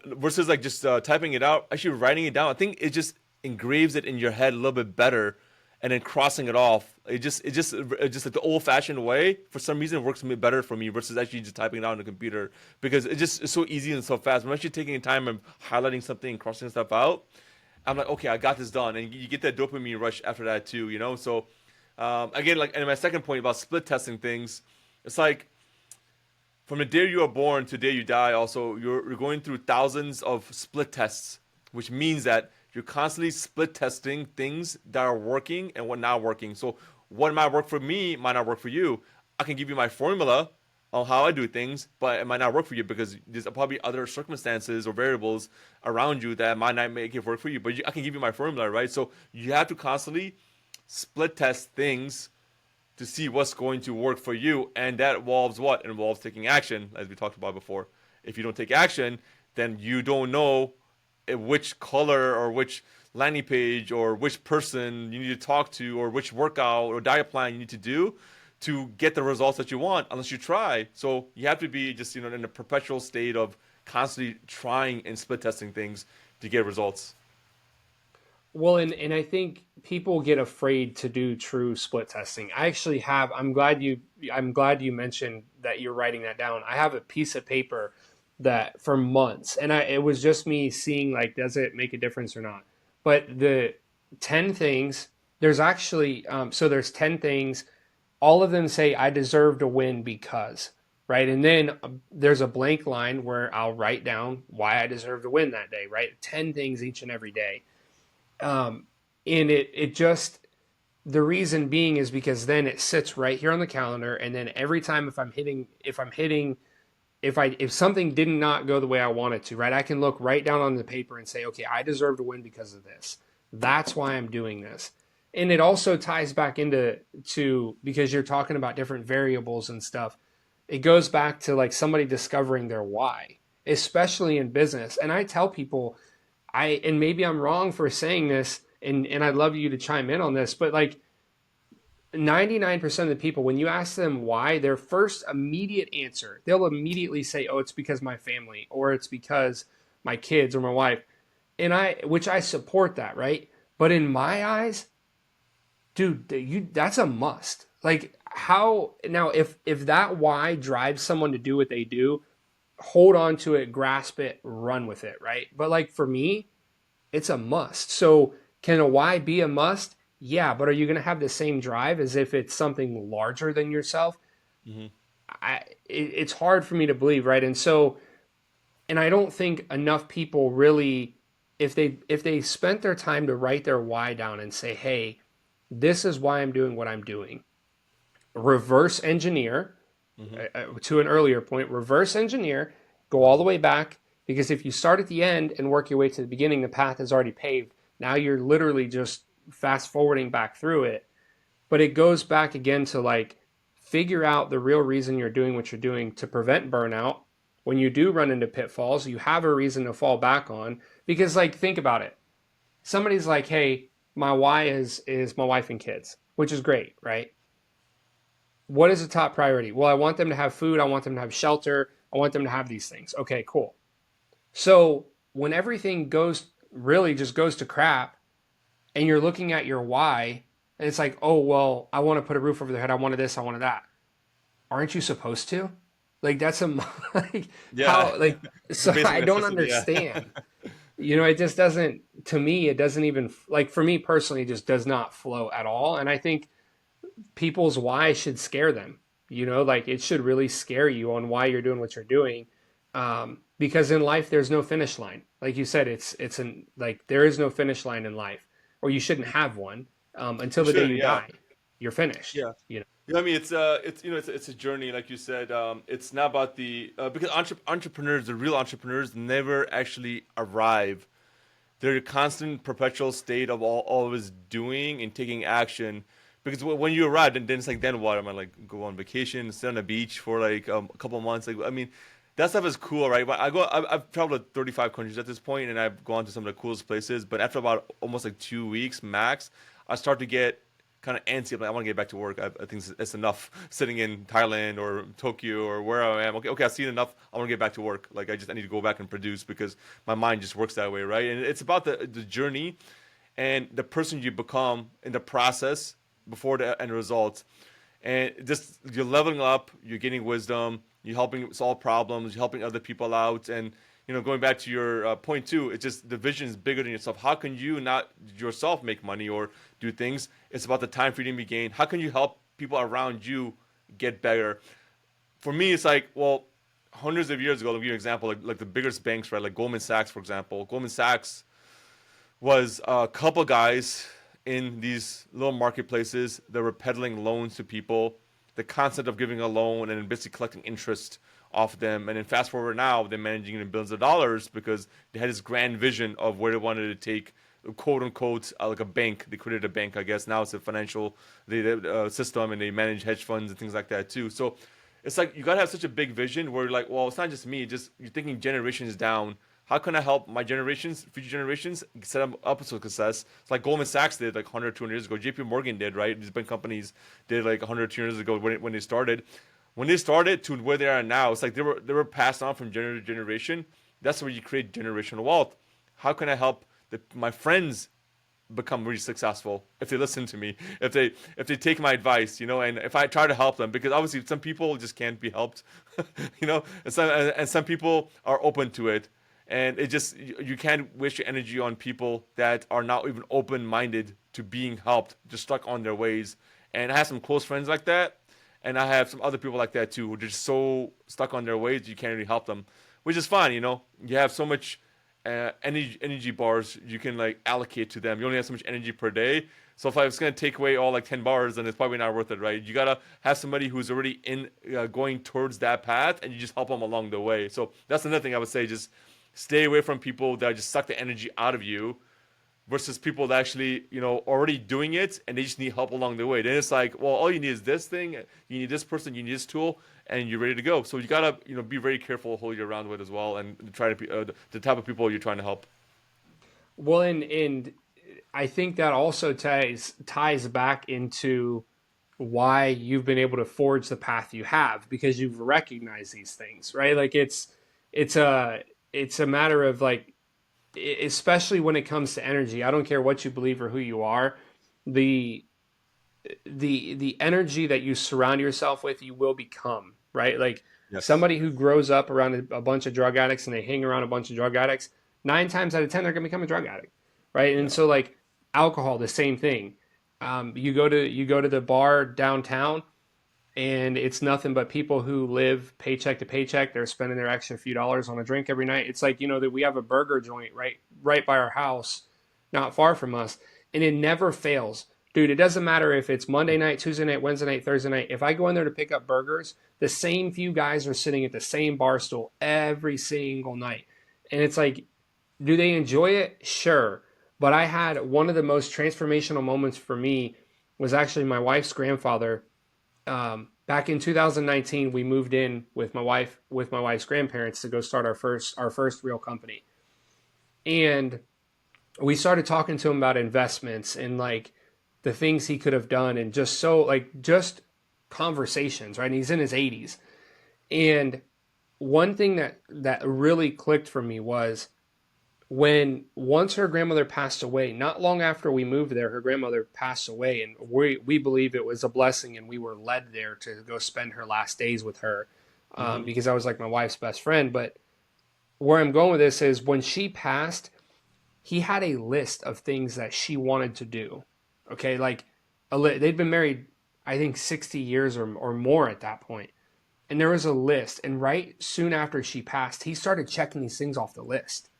Versus like just typing it out, actually writing it down. I think it just engraves it in your head a little bit better, and then crossing it off. It just like the old-fashioned way. For some reason, it works better for me versus actually just typing it out on the computer because it's so easy and so fast. When I'm actually taking time and highlighting something and crossing stuff out, I'm like, okay, I got this done, and you get that dopamine rush after that too. So again, like, and my second point about split testing things, it's like from the day you are born to the day you die, also, you're going through thousands of split tests, which means that you're constantly split testing things that are working and what not working. So what might work for me might not work for you. I can give you my formula on how I do things, but it might not work for you because there's probably other circumstances or variables around you that might not make it work for you. But I can give you my formula, right? So you have to constantly split test things to see what's going to work for you. And that involves what? It involves taking action, as we talked about before. If you don't take action, then you don't know which color or which landing page or which person you need to talk to or which workout or diet plan you need to do to get the results that you want unless you try. So you have to be just in a perpetual state of constantly trying and split testing things to get results. Well, and I think people get afraid to do true split testing. I actually have. I'm glad you mentioned that you're writing that down. I have a piece of paper that for months, and it was just me seeing like, does it make a difference or not? But the 10 things. There's actually so there's 10 things. All of them say I deserve to win because, right? And then there's a blank line where I'll write down why I deserve to win that day, right? 10 things each and every day. Um, and it just, the reason being is because then it sits right here on the calendar, and then every time if something did not go the way I want it to, right, I can look right down on the paper and say, okay, I deserve to win because of this. That's why I'm doing this. And it also ties back into to because you're talking about different variables and stuff. It goes back to like somebody discovering their why, especially in business. And I tell people, and maybe I'm wrong for saying this, and I'd love you to chime in on this, but like 99% of the people, when you ask them why, their first immediate answer, they'll immediately say, "Oh, it's because my family, or it's because my kids or my wife," which I support that, right? But in my eyes, dude, that's a must. Like, how now? If that why drives someone to do what they do, hold on to it, grasp it, run with it, right? But like for me, it's a must. So can a why be a must? Yeah, but are you going to have the same drive as if it's something larger than yourself? Hmm. It's hard for me to believe, right? And so, and I don't think enough people really, if they spent their time to write their why down and say, hey, this is why I'm doing what I'm doing. Reverse engineer Hmm. to an earlier point, reverse engineer, go all the way back, because if you start at the end and work your way to the beginning, the path is already paved. Now you're literally just fast forwarding back through it. But it goes back again to like figure out the real reason you're doing what you're doing to prevent burnout. When you do run into pitfalls, you have a reason to fall back on. Because like think about it. Somebody's like, hey, my why is my wife and kids, which is great, right? What is the top priority? Well, I want them to have food. I want them to have shelter. I want them to have these things. Okay, cool. So when everything goes really just goes to crap and you're looking at your why, and it's like, oh, well, I want to put a roof over their head. I wanted this. I wanted that. Aren't you supposed to? Like, that's a, like, Yeah, how, like, it's a so basic I don't necessity. Yeah. understand. It just doesn't, to me, it doesn't even, like, for me personally, it just does not flow at all. And I think people's why should scare them. Like it should really scare you on why you're doing what you're doing. Because in life, there's no finish line. Like you said, like there is no finish line in life, or you shouldn't have one until You the day shouldn't. you Yeah. die. You're finished. Yeah. I mean, it's a journey, like you said. It's not about because entrepreneurs, the real entrepreneurs, never actually arrive. They're a constant, perpetual state of always doing and taking action. Because when you arrive, then it's like, then what? Am I like go on vacation, sit on the beach for like a couple of months? Like, I mean, that stuff is cool, right? But I've traveled to 35 countries at this point, and I've gone to some of the coolest places. But after about almost like 2 weeks max, I start to get kind of antsy. I'm like, I want to get back to work. I think it's enough sitting in Thailand or Tokyo or where I am. Okay, I've seen enough. I want to get back to work. Like I need to go back and produce because my mind just works that way, right? And it's about the journey and the person you become in the process before the end result. And just you're leveling up, you're getting wisdom, you're helping solve problems, you're helping other people out, and going back to your point too, it's just the vision is bigger than yourself. How can you not yourself make money or do things? It's about the time freedom you gain. How can you help people around you get better? For me, it's like, well, hundreds of years ago, I'll give you an example, like the biggest banks, right? Like Goldman Sachs, for example. Goldman Sachs was a couple guys in these little marketplaces that were peddling loans to people. The concept of giving a loan and then basically collecting interest off them. And then fast forward now, they're managing in billions of dollars because they had this grand vision of where they wanted to take, quote unquote, like a bank. They created a bank, I guess. Now it's a financial system, and they manage hedge funds and things like that too. So it's like you gotta have such a big vision where you're like, well, it's not just me. Just you're thinking generations down. How can I help my generations, future generations, set them up for success? It's like Goldman Sachs did like 100, 200 years ago. JP Morgan did, right? These big companies did like 100, 200 years ago when they started. When they started to where they are now, it's like they were passed on from generation to generation. That's where you create generational wealth. how can I help my friends become really successful if they listen to me, if they take my advice, and if I try to help them, because obviously some people just can't be helped, and some people are open to it, and it just you can't waste your energy on people that are not even open minded to being helped, just stuck on their ways. And I have some close friends like that, and I have some other people like that too, who are just so stuck on their ways you can't really help them, which is fine. You have so much energy bars you can like allocate to them. You only have so much energy per day. So if I was gonna take away all like 10 bars, then it's probably not worth it, right? You gotta have somebody who's already in going towards that path, and you just help them along the way. So that's another thing I would say: just stay away from people that just suck the energy out of you, versus people that actually already doing it and they just need help along the way. Then it's like, well, all you need is this thing, you need this person, you need this tool, and you're ready to go. So you gotta be very careful who you're around with as well, and try to be the type of people you're trying to help. Well, and I think that also ties back into why you've been able to forge the path you have, because you've recognized these things, right? Like it's a it's a matter of like, especially when it comes to energy. I don't care what you believe or who you are, the the energy that you surround yourself with, you will become, right? Like Yes. somebody who grows up around a bunch of drug addicts and they hang around a bunch of drug addicts, 9 times out of 10 they're going to become a drug addict, right? And Yeah. so like alcohol, the same thing. You go to the bar downtown, and it's nothing but people who live paycheck to paycheck. They're spending their extra few dollars on a drink every night. It's like, that we have a burger joint right by our house, not far from us, and it never fails. Dude, it doesn't matter if it's Monday night, Tuesday night, Wednesday night, Thursday night. If I go in there to pick up burgers, the same few guys are sitting at the same bar stool every single night. And it's like, do they enjoy it? Sure. But I had one of the most transformational moments for me was actually my wife's grandfather. Back in 2019, we moved in with my wife's grandparents to go start our first real company, and we started talking to him about investments and like the things he could have done, and just conversations, right? And he's in his 80s, and one thing that really clicked for me was when once her grandmother passed away, not long after we moved there, her grandmother passed away, and we believe it was a blessing, and we were led there to go spend her last days with her, Hmm. because I was like my wife's best friend. But where I'm going with this is when she passed, he had a list of things that she wanted to do. Okay, like they'd been married, I think 60 years or more at that point, and there was a list. And right soon after she passed, he started checking these things off the list,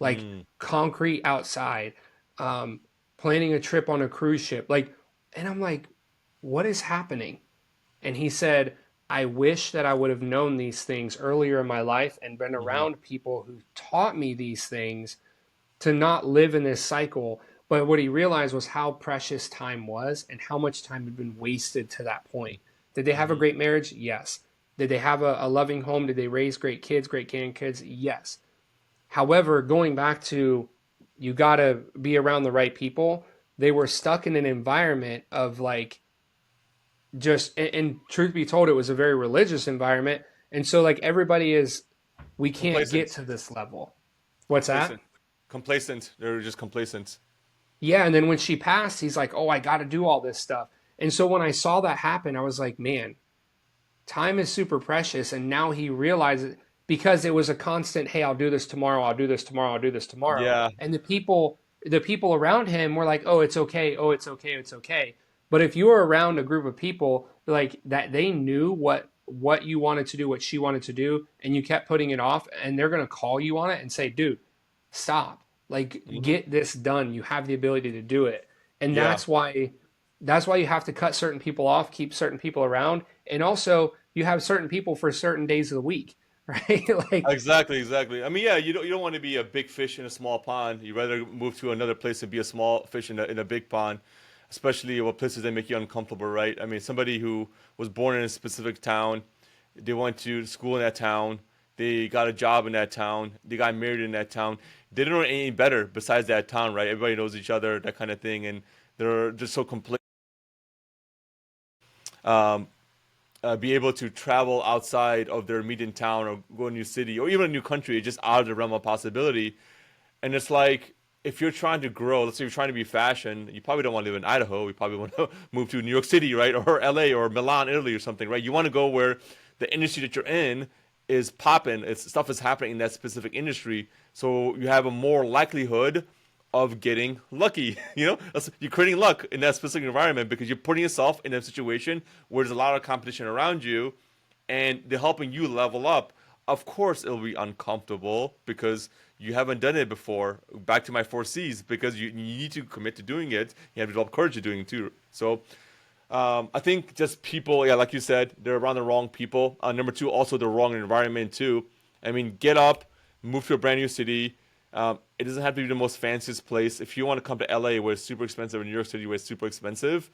like Mm. concrete outside, um, planning a trip on a cruise ship. Like, and I'm like, what is happening? And he said, I wish that I would have known these things earlier in my life and been Hmm. around people who taught me these things to not live in this cycle. But what he realized was how precious time was and how much time had been wasted to that point. Did they have a Hmm. great marriage? Yes. Did they have a loving home? Did they raise great kids, great grandkids? Yes. However, going back to you got to be around the right people, they were stuck in an environment of like just, and truth be told, it was a very religious environment. And so, like, everybody is, we can't get Complacent. to this level. What's that? Complacent. Complacent. They're just complacent. Yeah. And then when she passed, he's like, oh, I got to do all this stuff. And so when I saw that happen, I was like, man, time is super precious. And now he realizes, because it was a constant, hey, I'll do this tomorrow, I'll do this tomorrow, I'll do this tomorrow. Yeah. And the people around him were like, oh, it's okay, oh, it's okay, it's okay. But if you were around a group of people like that, they knew what you wanted to do, what she wanted to do, and you kept putting it off, and they're gonna call you on it and say, dude, stop. Like, Hmm. get this done. You have the ability to do it. And Yeah. that's why you have to cut certain people off, keep certain people around, and also you have certain people for certain days of the week, right? Like, Exactly, exactly. I mean, yeah, you don't want to be a big fish in a small pond. You rather move to another place and be a small fish in a big pond, especially what places that make you uncomfortable, right? I mean, somebody who was born in a specific town, they went to school in that town, they got a job in that town, they got married in that town. They don't know any better besides that town, right? Everybody knows each other, that kind of thing, and they're just so complete. Um, be able to travel outside of their immediate town or go to a new city or even a new country, just out of the realm of possibility. And it's like if you're trying to grow, let's say you're trying to be fashion, you probably don't want to live in Idaho. You probably want to move to New York City, right? Or LA or Milan, Italy or something, right? You want to go where the industry that you're in is popping. It's stuff is happening in that specific industry. So you have a more likelihood of getting lucky. You're creating luck in that specific environment because you're putting yourself in a situation where there's a lot of competition around you and they're helping you level up. Of course, it'll be uncomfortable because you haven't done it before. Back to my 4 C's, because you need to commit to doing it. You have to develop courage to doing it too. So I think just people, yeah, like you said, they're around the wrong people. Number two, also the wrong environment too. I mean, get up, move to a brand new city. It doesn't have to be the most fanciest place. If you want to come to LA where it's super expensive, or New York City where it's super expensive,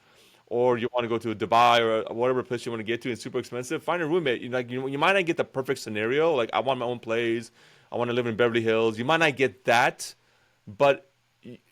or you want to go to Dubai or whatever place you want to get to, it's super expensive. Find a roommate. You might not get the perfect scenario. Like I want my own place. I want to live in Beverly Hills. You might not get that, but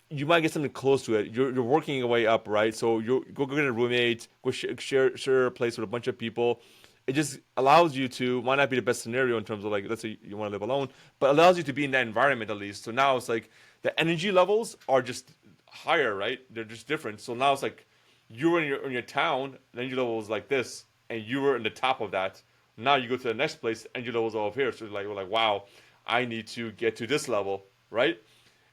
you might get something close to it. You're working your way up, right? So you go get a roommate, go share a place with a bunch of people. It just allows you to, might not be the best scenario in terms of like, let's say you want to live alone, but allows you to be in that environment at least. So now it's like the energy levels are just higher, right? They're just different. So now it's like you were in your town, the energy level was like this, and you were in the top of that. Now you go to the next place, energy levels are up here. So like we're like, wow, I need to get to this level, right?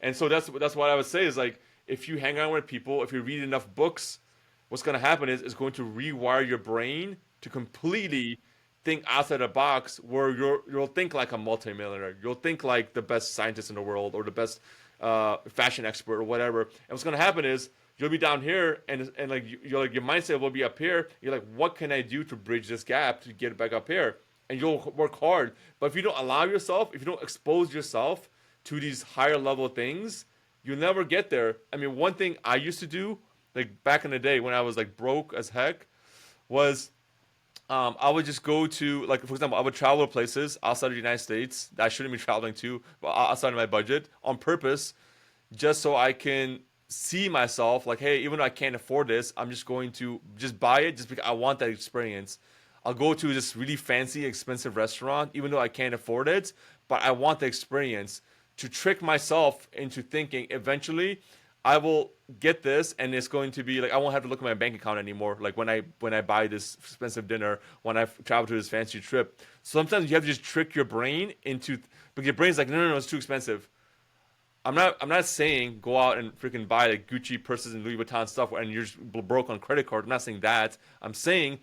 And so that's what I would say is like if you hang out with people, if you read enough books, what's going to happen is it's going to rewire your brain to completely think outside the box where you'll think like a multimillionaire. You'll think like the best scientist in the world or the best fashion expert or whatever. And what's going to happen is you'll be down here and like you're like your mindset will be up here. You're like, what can I do to bridge this gap to get back up here? And you'll work hard. But if you don't allow yourself, if you don't expose yourself to these higher level things, you'll never get there. I mean, one thing I used to do, like back in the day when I was like broke as heck, was I would just go to, like, for example, I would travel to places outside of the United States that I shouldn't be traveling to, but outside of my budget on purpose, just so I can see myself like, hey, even though I can't afford this, I'm just going to just buy it just because I want that experience. I'll go to this really fancy, expensive restaurant, even though I can't afford it, but I want the experience to trick myself into thinking eventually I will get this and it's going to be like I won't have to look at my bank account anymore. Like when I buy this expensive dinner, when I travel to this fancy trip. Sometimes you have to just trick your brain into because your brain's like no, it's too expensive. I'm not saying go out and freaking buy like Gucci purses and Louis Vuitton stuff and you're just broke on credit card. I'm not saying that. I'm saying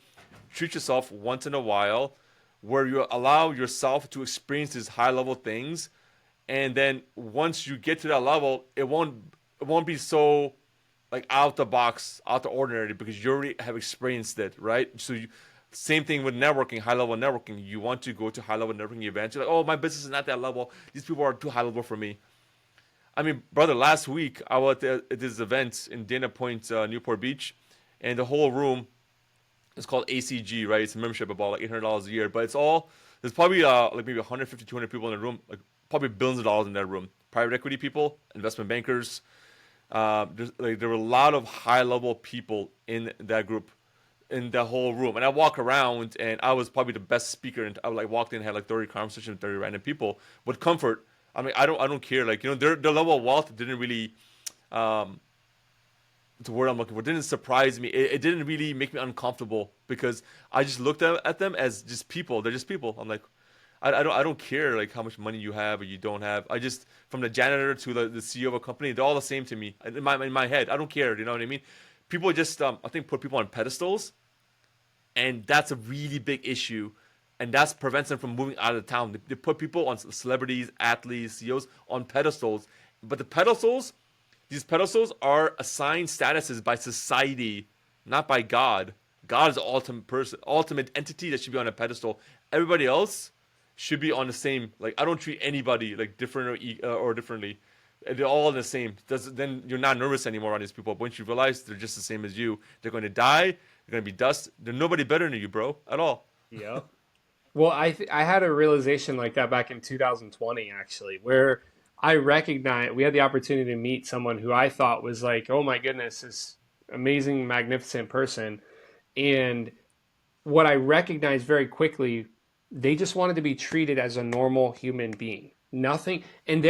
treat yourself once in a while where you allow yourself to experience these high level things, and then once you get to that level, it won't be so like out the box, out the ordinary because you already have experienced it, right? So same thing with networking, high level networking. You want to go to high level networking events. You're like, oh, my business is not that level. These people are too high level for me. I mean, brother, last week I was at this event in Dana Point, Newport Beach, and the whole room is called ACG, right? It's a membership about like $800 a year, but there's probably like maybe 150, 200 people in the room, like probably billions of dollars in that room. Private equity people, investment bankers. There were a lot of high level people in that group, in the whole room. And I walk around, and I was probably the best speaker. And I like walked in, and had like 30 conversations with 30 random people with comfort. I mean, I don't care. Like their level of wealth didn't really um, the word I'm looking for didn't surprise me. It didn't really make me uncomfortable because I just looked at them as just people. They're just people. I'm like, I don't care like how much money you have or you don't have. I just from the janitor to the CEO of a company, they're all the same to me in my head. I don't care. You know what I mean? People just I think put people on pedestals, and that's a really big issue, and that's prevents them from moving out of the town. They put people on celebrities, athletes, CEOs on pedestals, but these pedestals are assigned statuses by society, not by God. God is the ultimate person, ultimate entity that should be on a pedestal. Everybody else should be on the same. Like I don't treat anybody like different or differently. They're all the same. Then you're not nervous anymore on these people. But once you realize they're just the same as you, they're going to die. They're going to be dust. They're nobody better than you, bro, at all. Yeah. Well, I had a realization like that back in 2020 actually, where I recognized we had the opportunity to meet someone who I thought was like, oh my goodness, this amazing, magnificent person. And what I recognized very quickly, they just wanted to be treated as a normal human being. nothing. And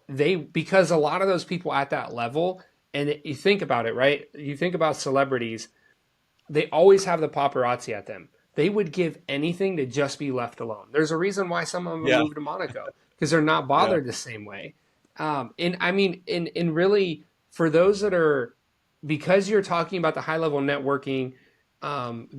they because a lot of those people at that level, and you think about it, right? You think about celebrities, they always have the paparazzi at them. They would give anything to just be left alone. There's a reason why some of them Yeah, moved to Monaco because they're not yeah. bothered the same way. And I mean, and really for those that are, because you're talking about the high level networking,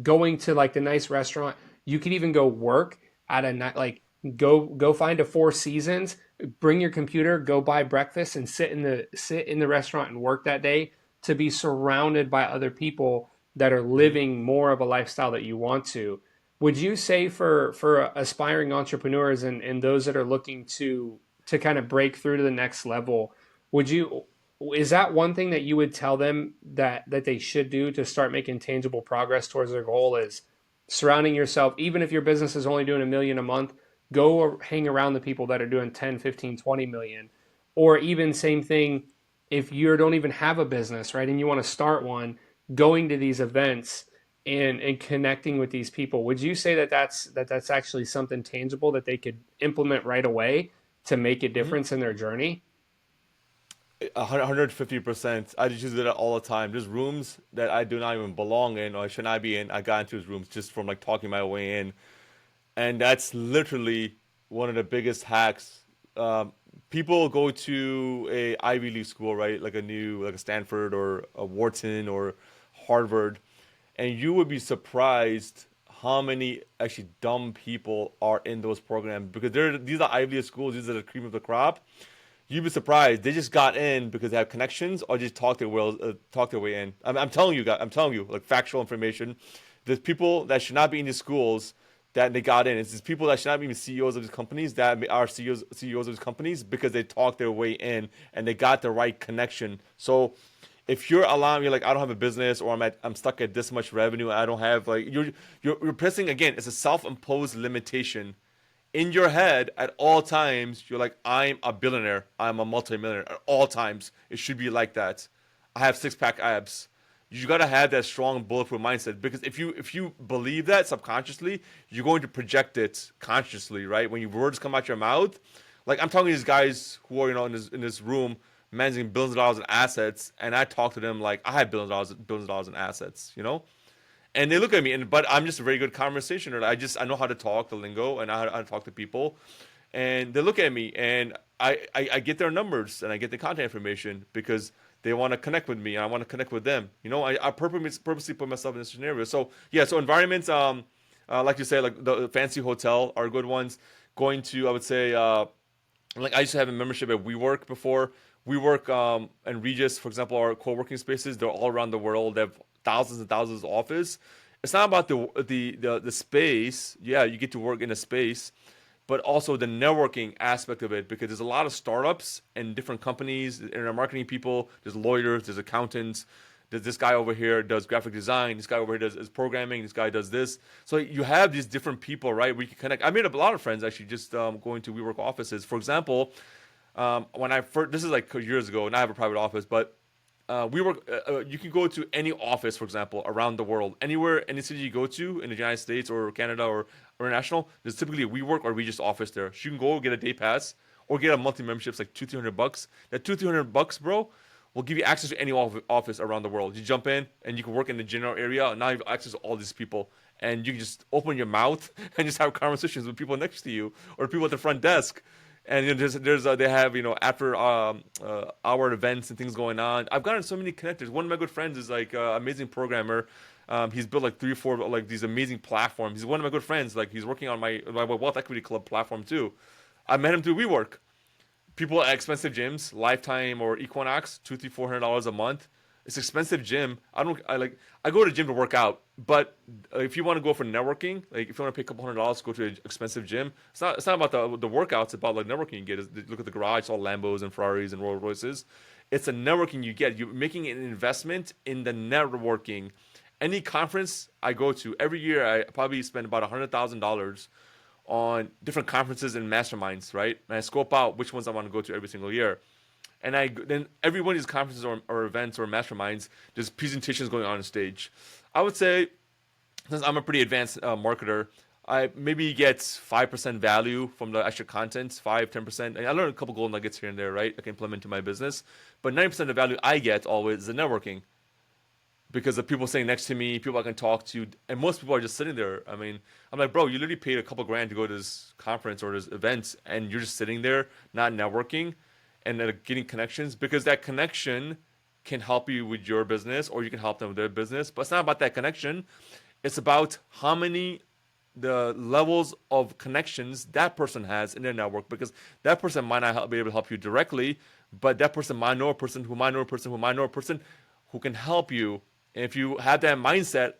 going to like the nice restaurant, you could even go work at a night, like go find a Four Seasons, bring your computer, go buy breakfast, and sit in the restaurant and work that day to be surrounded by other people that are Mhm. living more of a lifestyle that you want to. Would you say for aspiring entrepreneurs and those that are looking to kind of break through to the next level, would you is that one thing that you would tell them that they should do to start making tangible progress towards their goal is surrounding yourself, even if your business is only doing 1 million a month, go hang around the people that are doing 10, 15, 20 million. Or even same thing if you don't even have a business, right? And you want to start one, going to these events and connecting with these people. Would you say that's actually something tangible that they could implement right away to make a Mhm. difference in their journey? 150%. I just use it all the time. There's rooms that I do not even belong in or I should not be in. I got into those rooms just from like talking my way in. And that's literally one of the biggest hacks. People go to a Ivy League school, right? Like a Stanford or a Wharton or Harvard, and you would be surprised how many actually dumb people are in those programs because these are Ivy League schools. These are the cream of the crop. You'd be surprised. They just got in because they have connections or just talk their way in. I'm telling you, guys. I'm telling you, like factual information. There's people that should not be in these schools that they got in. It's these people that should not be even CEOs of these companies that are CEOs of these companies because they talked their way in and they got the right connection. So if you're allowing me like I don't have a business or I'm stuck at this much revenue, I don't have like you're pressing again. It's a self-imposed limitation in your head at all times. You're like, I'm a billionaire, I'm a multimillionaire at all times. It should be like that. I have six-pack abs. You gotta have that strong bulletproof mindset because if you believe that subconsciously, you're going to project it consciously, right? When your words come out your mouth, like I'm talking to these guys who are in this room managing billions of dollars in assets, and I talk to them like I have billions of dollars in assets, and they look at me, but I'm just a very good conversationer. I know how to talk the lingo and I know how to talk to people, and they look at me and I get their numbers and I get the contact information because they want to connect with me and I want to connect with them. I purposely put myself in this scenario. So yeah, so environments, like you say, like the fancy hotel are good ones. Going to, I would say, like I used to have a membership at WeWork before. WeWork and Regis, for example, are co-working spaces. They're all around the world. They have thousands and thousands of office. It's not about the space. Yeah, you get to work in a space, but also the networking aspect of it because there's a lot of startups and different companies and our marketing people. There's lawyers, there's accountants. There's this guy over here does graphic design. This guy over here does programming. This guy does this. So you have these different people, right? Where you can connect. I made a lot of friends actually just going to WeWork offices. For example, when I first, this is like years ago, and I have a private office, but you can go to any office, for example, around the world, anywhere, any city you go to in the United States or Canada or international. There's typically a WeWork or Regis office there. So you can go get a day pass or get a monthly membership. It's like $200-300. That $200, bro, will give you access to any office around the world. You jump in and you can work in the general area. And now you have access to all these people, and you can just open your mouth and just have conversations with people next to you or people at the front desk. And they have after hour events and things going on. I've gotten so many connectors. One of my good friends is like amazing programmer. He's built like three or four like these amazing platforms. He's one of my good friends. Like he's working on my Wealth Equity Club platform too. I met him through WeWork. People at expensive gyms, Lifetime or Equinox, $200-400 a month. It's expensive gym. I go to gym to work out, but if you want to go for networking, like if you want to pay a couple $100 to go to an expensive gym, it's not about the workouts. It's about like networking you get. Look at the garage, it's all Lambos and Ferraris and Rolls Royces. It's the networking you get. You're making an investment in the networking. Any conference I go to every year, I probably spend about $100,000 on different conferences and masterminds, right? And I scope out which ones I want to go to every single year. And then every one of these conferences or events or masterminds, there's presentations going on stage. I would say, since I'm a pretty advanced marketer, I maybe get 5% value from the extra content, 5, 10%. And I learn a couple gold nuggets here and there, right? I can implement into my business. But 90% of the value I get always is the networking because of people sitting next to me, people I can talk to, and most people are just sitting there. I mean, I'm like, bro, you literally paid a couple grand to go to this conference or this event, and you're just sitting there, not networking, and getting connections because that connection can help you with your business, or you can help them with their business. But it's not about that connection; it's about how many the levels of connections that person has in their network because that person might not be able to help you directly, but that person might know a person who might know a person who might know a person who can help you. And if you have that mindset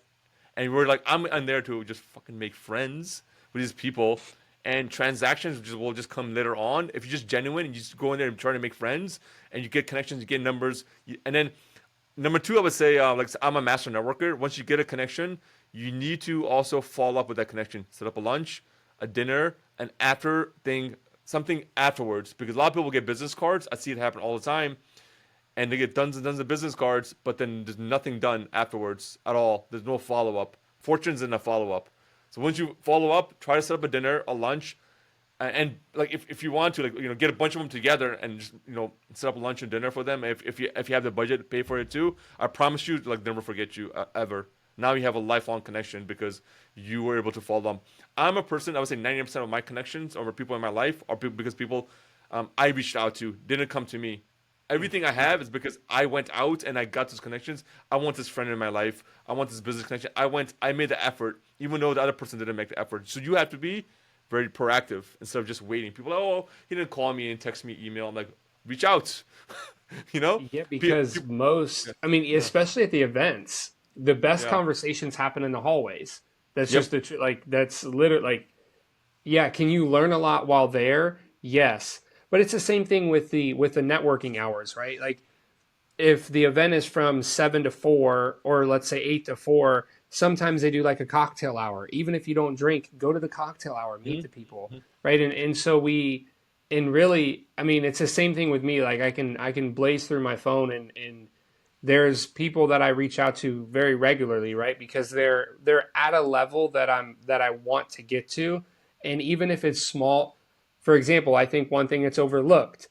and we're like, I'm there to just fucking make friends with these people and transactions will just come later on. If you're just genuine and you just go in there and try to make friends and you get connections, you get numbers. And then number two, I would say, like I'm a master networker. Once you get a connection, you need to also follow up with that connection. Set up a lunch, a dinner, an after thing, something afterwards. Because a lot of people get business cards. I see it happen all the time and they get tons and tons of business cards, but then there's nothing done afterwards at all. There's no follow up. Fortune's in a follow up. So once you follow up, try to set up a dinner, a lunch, and like if you want to, like get a bunch of them together and just set up a lunch and dinner for them. If you have the budget, pay for it too. I promise you, like never forget you ever. Now you have a lifelong connection because you were able to follow them. I'm a person. I would say 90% of my connections or people in my life are because people I reached out to didn't come to me. Everything I have is because I went out and I got those connections. I want this friend in my life. I want this business connection. I made the effort, even though the other person didn't make the effort. So you have to be very proactive instead of just waiting. People are, oh, he didn't call me and text me, email. I'm like, reach out. you know? Yeah, Pe- because pe- most, yeah. I mean, Yeah. especially at the events, the best Yeah. conversations happen in the hallways. That's just Yep. the truth. Like, that's literally like, yeah, can you learn a lot while there? Yes. But it's the same thing with the networking hours, right? Like if the event is from 7 to 4, or let's say 8 to 4, sometimes they do like a cocktail hour. Even if you don't drink, go to the cocktail hour, meet the people, Mm-hmm. right? And so and really, I mean, it's the same thing with me. Like I can blaze through my phone and there's people that I reach out to very regularly, right? Because they're at a level that I want to get to, and even if it's small, for example, I think one thing that's overlooked,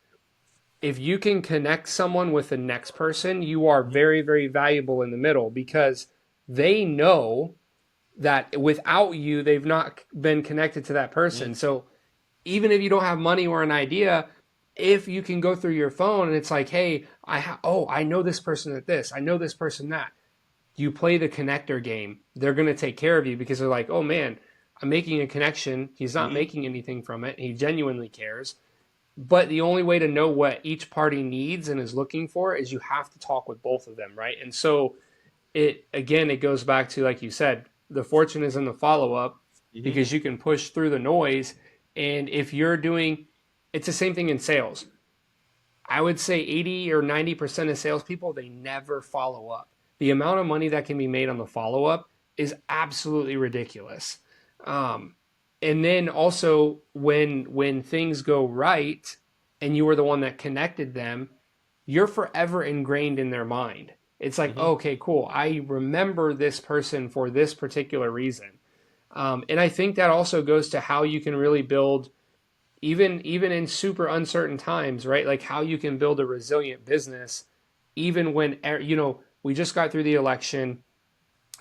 if you can connect someone with the next person, you are very, very valuable in the middle because they know that without you, they've not been connected to that Mm-hmm. person. So even if you don't have money or an idea, if you can go through your phone and it's like, hey, I know this person at this, I know this person that. You play the connector game. They're going to take care of you because they're like, oh man, I'm making a connection. He's not Mm-hmm. making anything from it. He genuinely cares. But the only way to know what each party needs and is looking for is you have to talk with both of them, right? And so it goes back to like you said, the fortune is in the follow up Mm-hmm. because you can push through the noise. And if you're doing, it's the same thing in sales. I would say 80 or 90% of salespeople, they never follow up. The amount of money that can be made on the follow up is absolutely ridiculous. Um, and then also when things go right and you were the one that connected them, you're forever ingrained in their mind. It's like, Mm-hmm. okay, cool. I remember this person for this particular reason. And I think that also goes to how you can really build even in super uncertain times, right? Like how you can build a resilient business even when we just got through the election,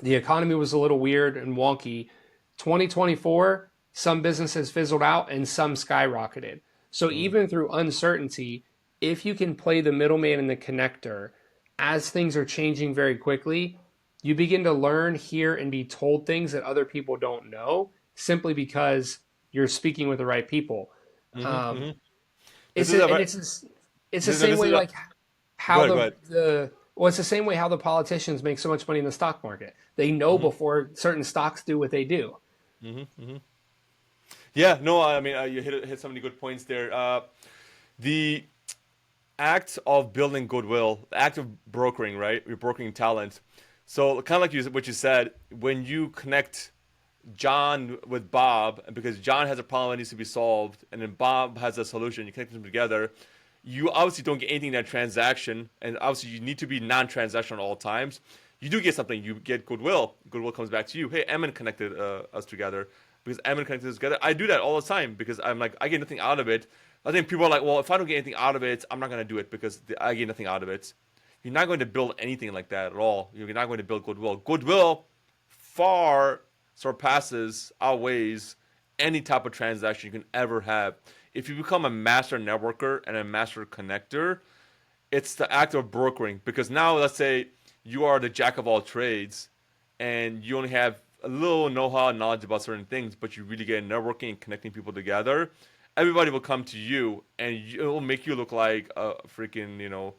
the economy was a little weird and wonky. 2024, some businesses fizzled out and some skyrocketed. So even through uncertainty, if you can play the middleman and the connector as things are changing very quickly, you begin to learn, hear, and be told things that other people don't know simply because you're speaking with the right people. Mm-hmm. Um, Mm-hmm. This it's is a a, and very, it's the this, no, same this way is a, like go how ahead, go ahead. it's the same way how the politicians make so much money in the stock market. They know Mm-hmm. before certain stocks do what they do. Mm-hmm. Mm-hmm. Yeah, no, I mean, you hit so many good points there. The act of building goodwill, the act of brokering, right? You're brokering talent. So kind of like what you said, when you connect John with Bob, and because John has a problem that needs to be solved, and then Bob has a solution, you connect them together. You obviously don't get anything in that transaction, and obviously you need to be non-transactional at all times. You do get something. You get goodwill. Goodwill comes back to you. Hey, Emmon connected us together. because Emmon connected us together. I do that all the time because I'm like, I get nothing out of it. I think people are like, well, if I don't get anything out of it, I'm not going to do it because I get nothing out of it. You're not going to build anything like that at all. You're not going to build goodwill. Goodwill far surpasses, outweighs any type of transaction you can ever have. If you become a master networker and a master connector, it's the act of brokering. Because now, let's say you are the jack of all trades and you only have a little know-how and knowledge about certain things, but you really get in networking and connecting people together. Everybody will come to you, and it will make you look like a freaking,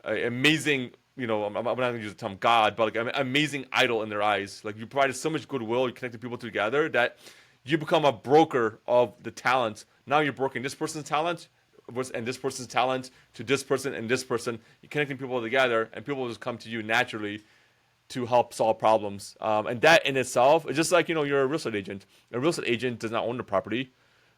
amazing, I'm not going to use the term God, but like an amazing idol in their eyes. Like you provided so much goodwill, you connected people together that you become a broker of the talent. Now you're brokering this person's talent and this person's talent to this person and this person. You're connecting people together, and people will just come to you naturally to help solve problems. And that in itself is just like, you're a real estate agent. A real estate agent does not own the property.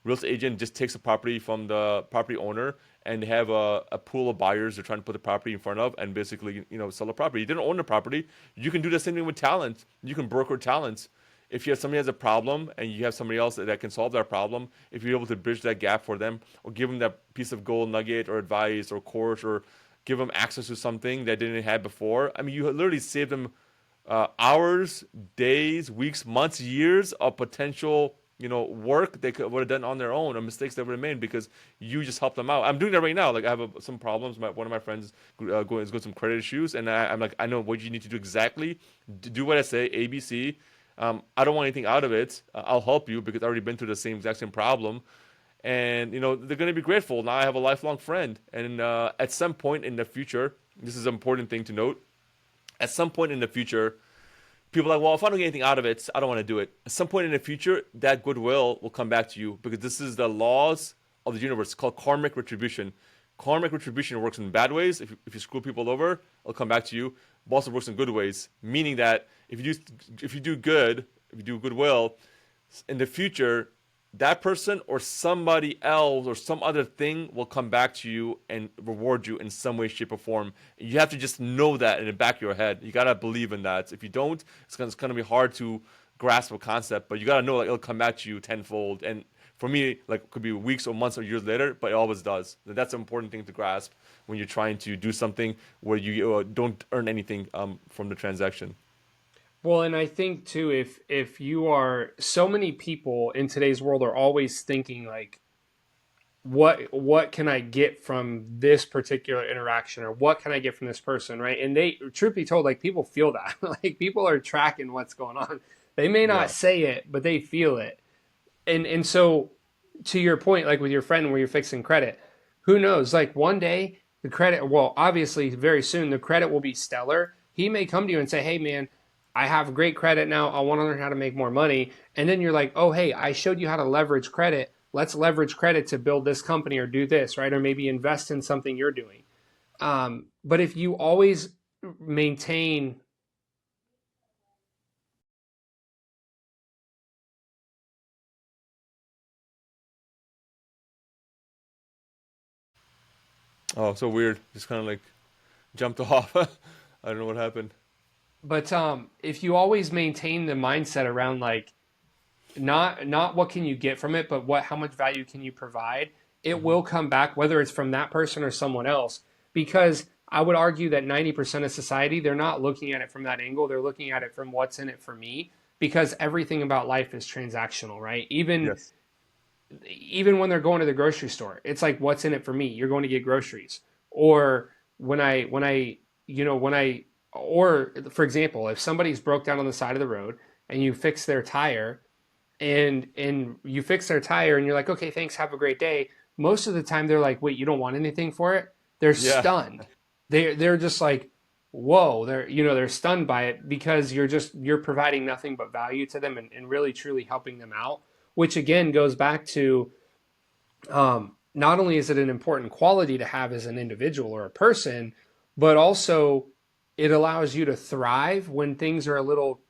Real estate agent just takes the property from the property owner, and they have a pool of buyers they're trying to put the property in front of and basically, sell the property. You didn't own the property. You can do the same thing with talent. You can broker talents. If you have somebody has a problem and you have somebody else that can solve that problem, if you're able to bridge that gap for them or give them that piece of gold nugget or advice or course or give them access to something that they didn't have before, I mean, you literally save them hours, days, weeks, months, years of potential work they would have done on their own or mistakes that would have made because you just helped them out. I'm doing that right now. Like I have some problems. One of my friends going some credit issues, and I'm like, I know what you need to do exactly. Do what I say, ABC. I don't want anything out of it. I'll help you because I've already been through the exact same problem. And they're going to be grateful. Now I have a lifelong friend. And at some point in the future, this is an important thing to note. At some point in the future, people are like, well, if I don't get anything out of it, I don't want to do it. At some point in the future, that goodwill will come back to you because this is the laws of the universe. It's called karmic retribution. Karmic retribution works in bad ways. If you screw people over, it'll come back to you. But also works in good ways, meaning that if you do good, if you do goodwill, in the future, that person or somebody else or some other thing will come back to you and reward you in some way, shape, or form. You have to just know that in the back of your head. You gotta believe in that. If you don't, it's gonna be hard to grasp a concept. But you gotta know like it'll come back to you tenfold. And for me, like it could be weeks or months or years later, but it always does. That's an important thing to grasp when you're trying to do something where you don't earn anything from the transaction. Well, and I think too, if you are so many people in today's world are always thinking like, what can I get from this particular interaction, or what can I get from this person, right? And they, truth be told, like people feel that, like people are tracking what's going on. They may not Yeah. say it, but they feel it. And so to your point, like with your friend where you're fixing credit, who knows? Like one day the credit, well, obviously very soon the credit will be stellar. He may come to you and say, hey man, I have great credit now. I want to learn how to make more money. And then you're like, oh, hey, I showed you how to leverage credit. Let's leverage credit to build this company or do this, right? Or maybe invest in something you're doing. But if you always maintain, Oh, so weird. Just kind of like jumped off. I don't know what happened. but if you always maintain the mindset around like not what can you get from it, but how much value can you provide, it Hmm. will come back, whether it's from that person or someone else. Because I would argue that 90% of society, they're not looking at it from that angle. They're looking at it from what's in it for me, because everything about life is transactional, right? Yes. Even when they're going to the grocery store, it's like, what's in it for me? You're going to get groceries. Or when I, or for example, if somebody's broke down on the side of the road and you fix their tire, and you fix their tire and you're like, okay, thanks, have a great day. Most of the time they're like, wait, you don't want anything for it? They're Yeah. stunned. They're just like, whoa, they're stunned by it because you're providing nothing but value to them, and really truly helping them out. Which again goes back to, not only is it an important quality to have as an individual or a person, but also it allows you to thrive when things are a little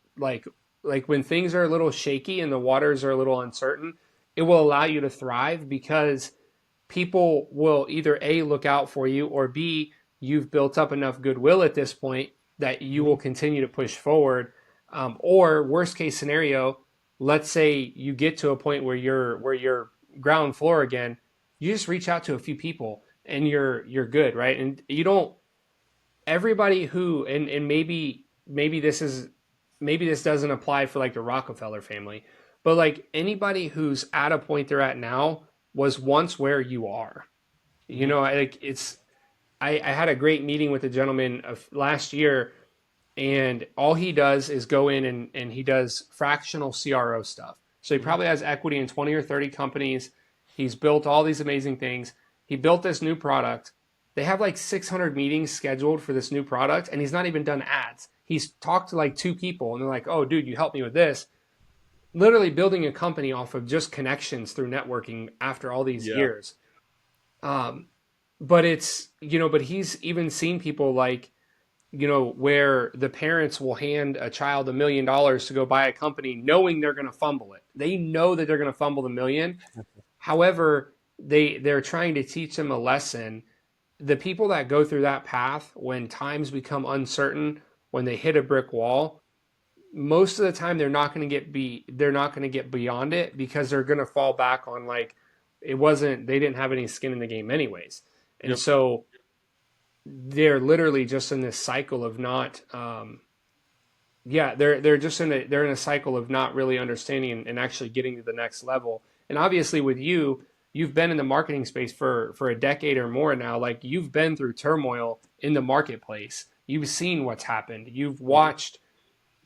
like when things are a little shaky and the waters are a little uncertain. It will allow you to thrive because people will either A, look out for you, or B, you've built up enough goodwill at this point that you Hmm. will continue to push forward. Or worst case scenario, let's say you get to a point where you're ground floor again, you just reach out to a few people and you're good, right? And you don't everybody who and maybe this doesn't apply for like the Rockefeller family, but like anybody who's at a point they're at now was once where you are. You Hmm. know, like I had a great meeting with a gentleman of last year, and all he does is go in and he does fractional CRO stuff. So he Hmm. probably has equity in 20 or 30 companies. He's built all these amazing things. He built this new product. They have like 600 meetings scheduled for this new product, and he's not even done ads. He's talked to like two people, and they're like, "Oh, dude, you helped me with this." Literally building a company off of just connections through networking after all these Yeah. years. Um, but but he's even seen people like, where the parents will hand a child $1 million to go buy a company knowing they're going to fumble it. They know that they're going to fumble the million. However, they're trying to teach them a lesson. The people that go through that path when times become uncertain, when they hit a brick wall, most of the time they're not going to get beyond it because they're going to fall back on like they didn't have any skin in the game anyways. And Yep. so they're literally just in this cycle of not yeah, they're in a cycle of not really understanding and actually getting to the next level. And obviously with you, you've been in the marketing space for a decade or more now. Like you've been through turmoil in the marketplace. You've seen what's happened. You've Hmm. watched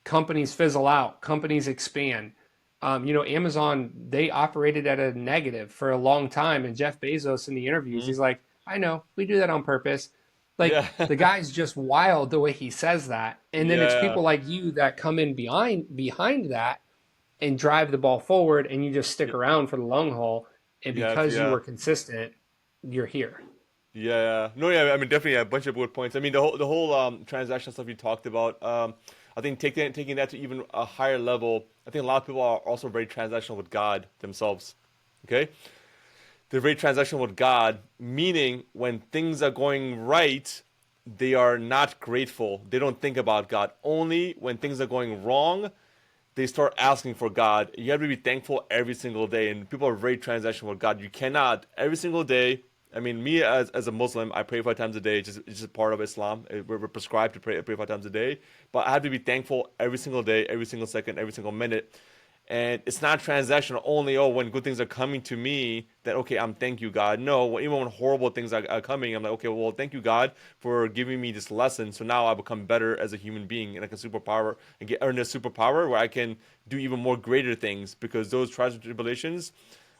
companies fizzle out, companies expand. Amazon, they operated at a negative for a long time. And Jeff Bezos in the interviews, Hmm. he's like, I know, we do that on purpose. Like Yeah. the guy's just wild the way he says that. And then it's Yeah. people like you that come in behind that and drive the ball forward and you just stick Yep. around for the long haul. And Yes. because you Yeah. were consistent, you're here. Yeah. No, yeah, I mean definitely a bunch of good points. I mean the whole transaction stuff you talked about, I think taking that to even a higher level, I think a lot of people are also very transactional with God themselves. Okay? They're very transactional with God, meaning when things are going right, they are not grateful. They don't think about God. Only when things are going wrong, they start asking for God. You have to be thankful every single day. And people are very transactional with God. You cannot every single day. I mean, me as a Muslim, I pray 5 times a day. It's just part of Islam. We're prescribed to pray 5 times a day. But I have to be thankful every single day, every single second, every single minute. And it's not transactional only, oh, when good things are coming to me, that, okay, I'm thank you, God. No, even when horrible things are coming, I'm like, okay, well, thank you, God, for giving me this lesson. So now I become better as a human being and like a superpower and earn a superpower where I can do even more greater things because those trials and tribulations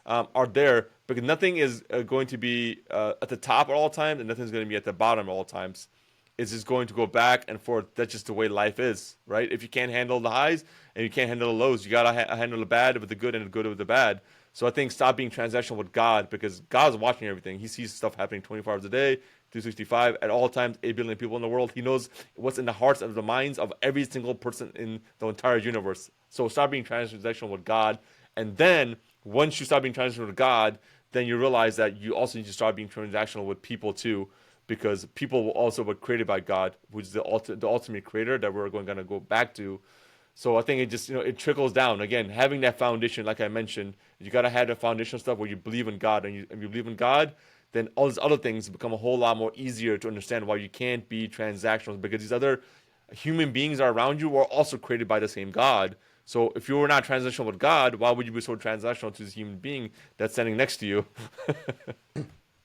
are there. Because nothing is going to be at the top at all times and nothing's going to be at the bottom at all times. It's just going to go back and forth. That's just the way life is, right? If you can't handle the highs and you can't handle the lows, you gotta handle the bad with the good and the good with the bad. So I think stop being transactional with God because God's watching everything. He sees stuff happening 24 hours a day, 365 at all times, 8 billion people in the world. He knows what's in the hearts and the minds of every single person in the entire universe. So stop being transactional with God, and then once you stop being transactional with God, then you realize that you also need to start being transactional with people too because people also were created by God, which is the ultimate creator that we're going to go back to. So I think it just it trickles down. Again, having that foundation, like I mentioned, you gotta have the foundational stuff where you believe in God, and you believe in God, then all these other things become a whole lot more easier to understand why you can't be transactional because these other human beings are around you were also created by the same God. So if you were not transactional with God, why would you be so transactional to this human being that's standing next to you?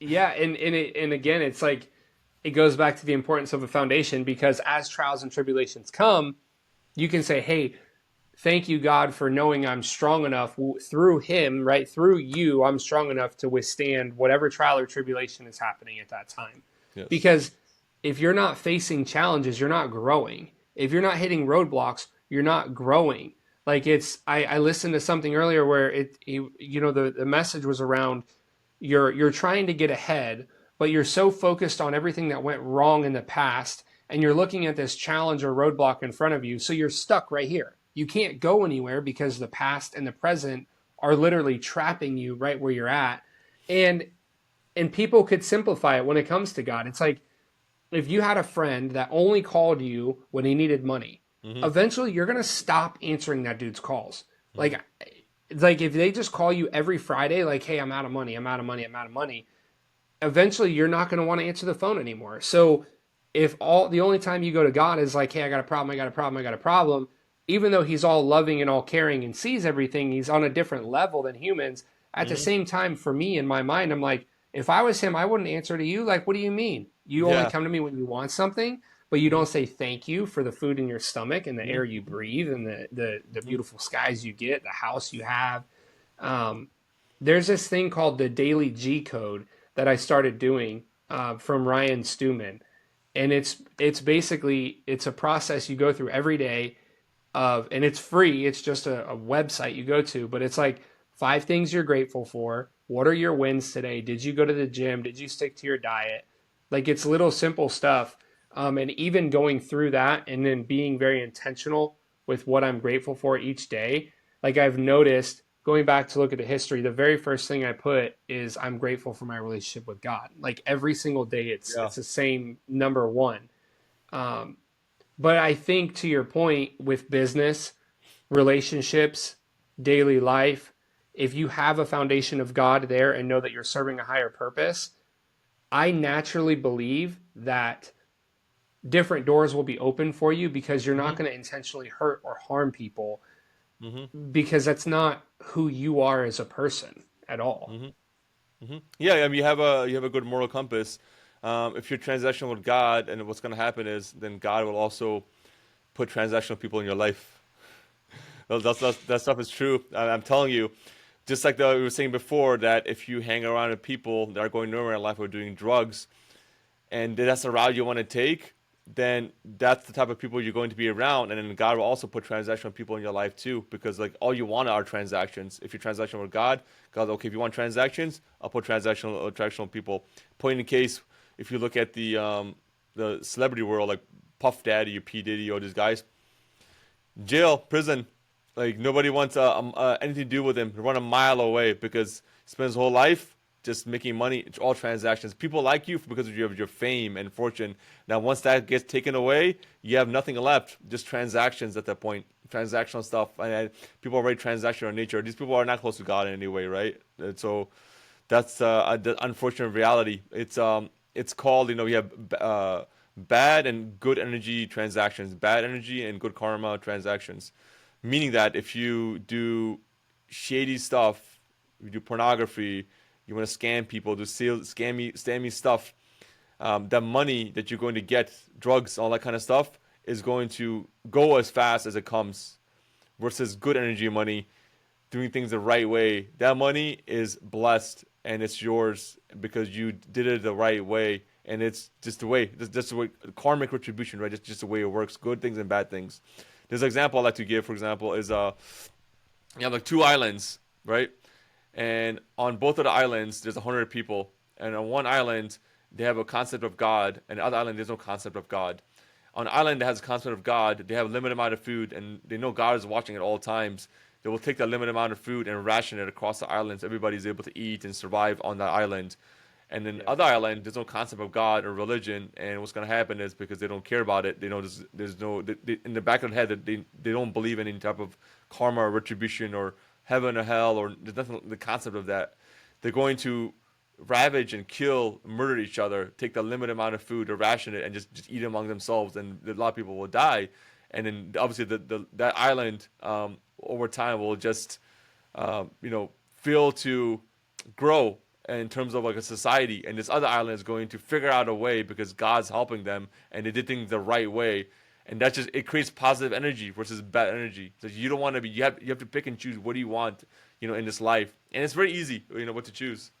Yeah, and again, it's like it goes back to the importance of a foundation because as trials and tribulations come, you can say, "Hey, thank you, God, for knowing I'm strong enough through Him, right? Through you, I'm strong enough to withstand whatever trial or tribulation is happening at that time." Yes. Because if you're not facing challenges, you're not growing. If you're not hitting roadblocks, you're not growing. Like I listened to something earlier where the message was around you're trying to get ahead, but you're so focused on everything that went wrong in the past, and you're looking at this challenge or roadblock in front of you, so you're stuck right here. You can't go anywhere because the past and the present are literally trapping you right where you're at. And people could simplify it when it comes to God. It's like if you had a friend that only called you when he needed money, Hmm. eventually you're going to stop answering that dude's calls. Mm-hmm. Like if they just call you every Friday, like, hey, I'm out of money, I'm out of money, I'm out of money, eventually you're not going to want to answer the phone anymore. So if all the only time you go to God is like, hey, I got a problem, I got a problem, I got a problem, even though he's all loving and all caring and sees everything, he's on a different level than humans. At the Mm-hmm. same time, for me in my mind, I'm like, if I was him, I wouldn't answer to you. Like, what do you mean? You only Yeah. come to me when you want something, but you Mm-hmm. don't say thank you for the food in your stomach and the air you Mm-hmm. breathe and the Mm-hmm. beautiful skies you get, the house you have. Um, there's this thing called the daily G code that I started doing from Ryan Stewman, and it's basically it's a process you go through every day of, and it's free. It's just a website you go to, but it's like 5 things you're grateful for. What are your wins today? Did you go to the gym? Did you stick to your diet? Like it's little simple stuff, and even going through that and then being very intentional with what I'm grateful for each day. Like I've noticed going back to look at the history, the very first thing I put is I'm grateful for my relationship with God. Like every single day, Yeah. it's the same number one. Um, but I think to your point with business, relationships, daily life, if you have a foundation of God there and know that you're serving a higher purpose, I naturally believe that different doors will be open for you because you're not Mm-hmm. going to intentionally hurt or harm people Mm-hmm. because that's not who you are as a person at all. Mm-hmm. Mm-hmm. Yeah, I mean, you have a good moral compass. If you're transactional with God, and what's going to happen is then God will also put transactional people in your life. That stuff is true. I'm telling you, just like we were saying before, that if you hang around with people that are going nowhere in life or doing drugs, and that's the route you want to take, then that's the type of people you're going to be around. And then God will also put transactional people in your life too, because like all you want are transactions. If you're transactional with God, God's okay. If you want transactions, I'll put transactional people. Point in case, if you look at the celebrity world, like Puff Daddy or P Diddy or these guys, jail, prison. Like nobody wants anything to do with him. Run a mile away because he spends his whole life just making money. It's all transactions. People like you because of your fame and fortune. Now, once that gets taken away, you have nothing left. Just transactions at that point. Transactional stuff. And people are very transactional in nature. These people are not close to God in any way, right? And so that's the unfortunate reality. It's called, you have bad and good energy transactions, bad energy and good karma transactions. Meaning that if you do shady stuff, you do pornography, you want to scam people, do scammy stuff, that money that you're going to get, drugs, all that kind of stuff, is going to go as fast as it comes. Versus good energy money, doing things the right way. That money is blessed and it's yours because you did it the right way. And it's just the way, just the way, karmic retribution, right? It's just the way it works. Good things and bad things. There's an example I like to give, for example, is you have like two islands, right? And on both of the islands, there's 100 people. And on one island, they have a concept of God, and the other island, there's no concept of God. On an island that has a concept of God, they have a limited amount of food, and they know God is watching at all times. They will take that limited amount of food and ration it across the island so everybody's able to eat and survive on that island. And then Yeah. other island, there's no concept of God or religion, and what's going to happen is because they don't care about it, they know there's no in the back of their head that they don't believe in any type of karma or retribution or heaven or hell or there's nothing the concept of that. They're going to ravage and kill, murder each other, take the limited amount of food or ration it, and just eat among themselves, and a lot of people will die. And then obviously that island over time will just fail to grow in terms of like a society, and this other island is going to figure out a way because God's helping them and they did things the right way, and that just it creates positive energy versus bad energy. So you don't want to be you have to pick and choose what do you want, in this life, and it's very easy, what to choose.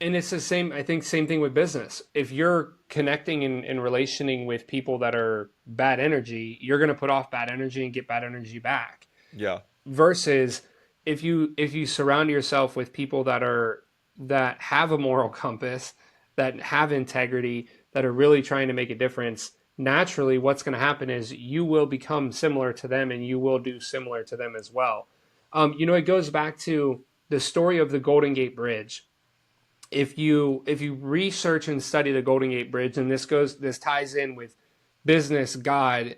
And it's the same, I think, same thing with business. If you're connecting and relationing with people that are bad energy, you're going to put off bad energy and get bad energy back. Yeah. Versus if you surround yourself with people that have a moral compass, that have integrity, that are really trying to make a difference, naturally what's going to happen is you will become similar to them and you will do similar to them as well. It goes back to the story of the Golden Gate Bridge. If you research and study the Golden Gate Bridge, and this ties in with business, God,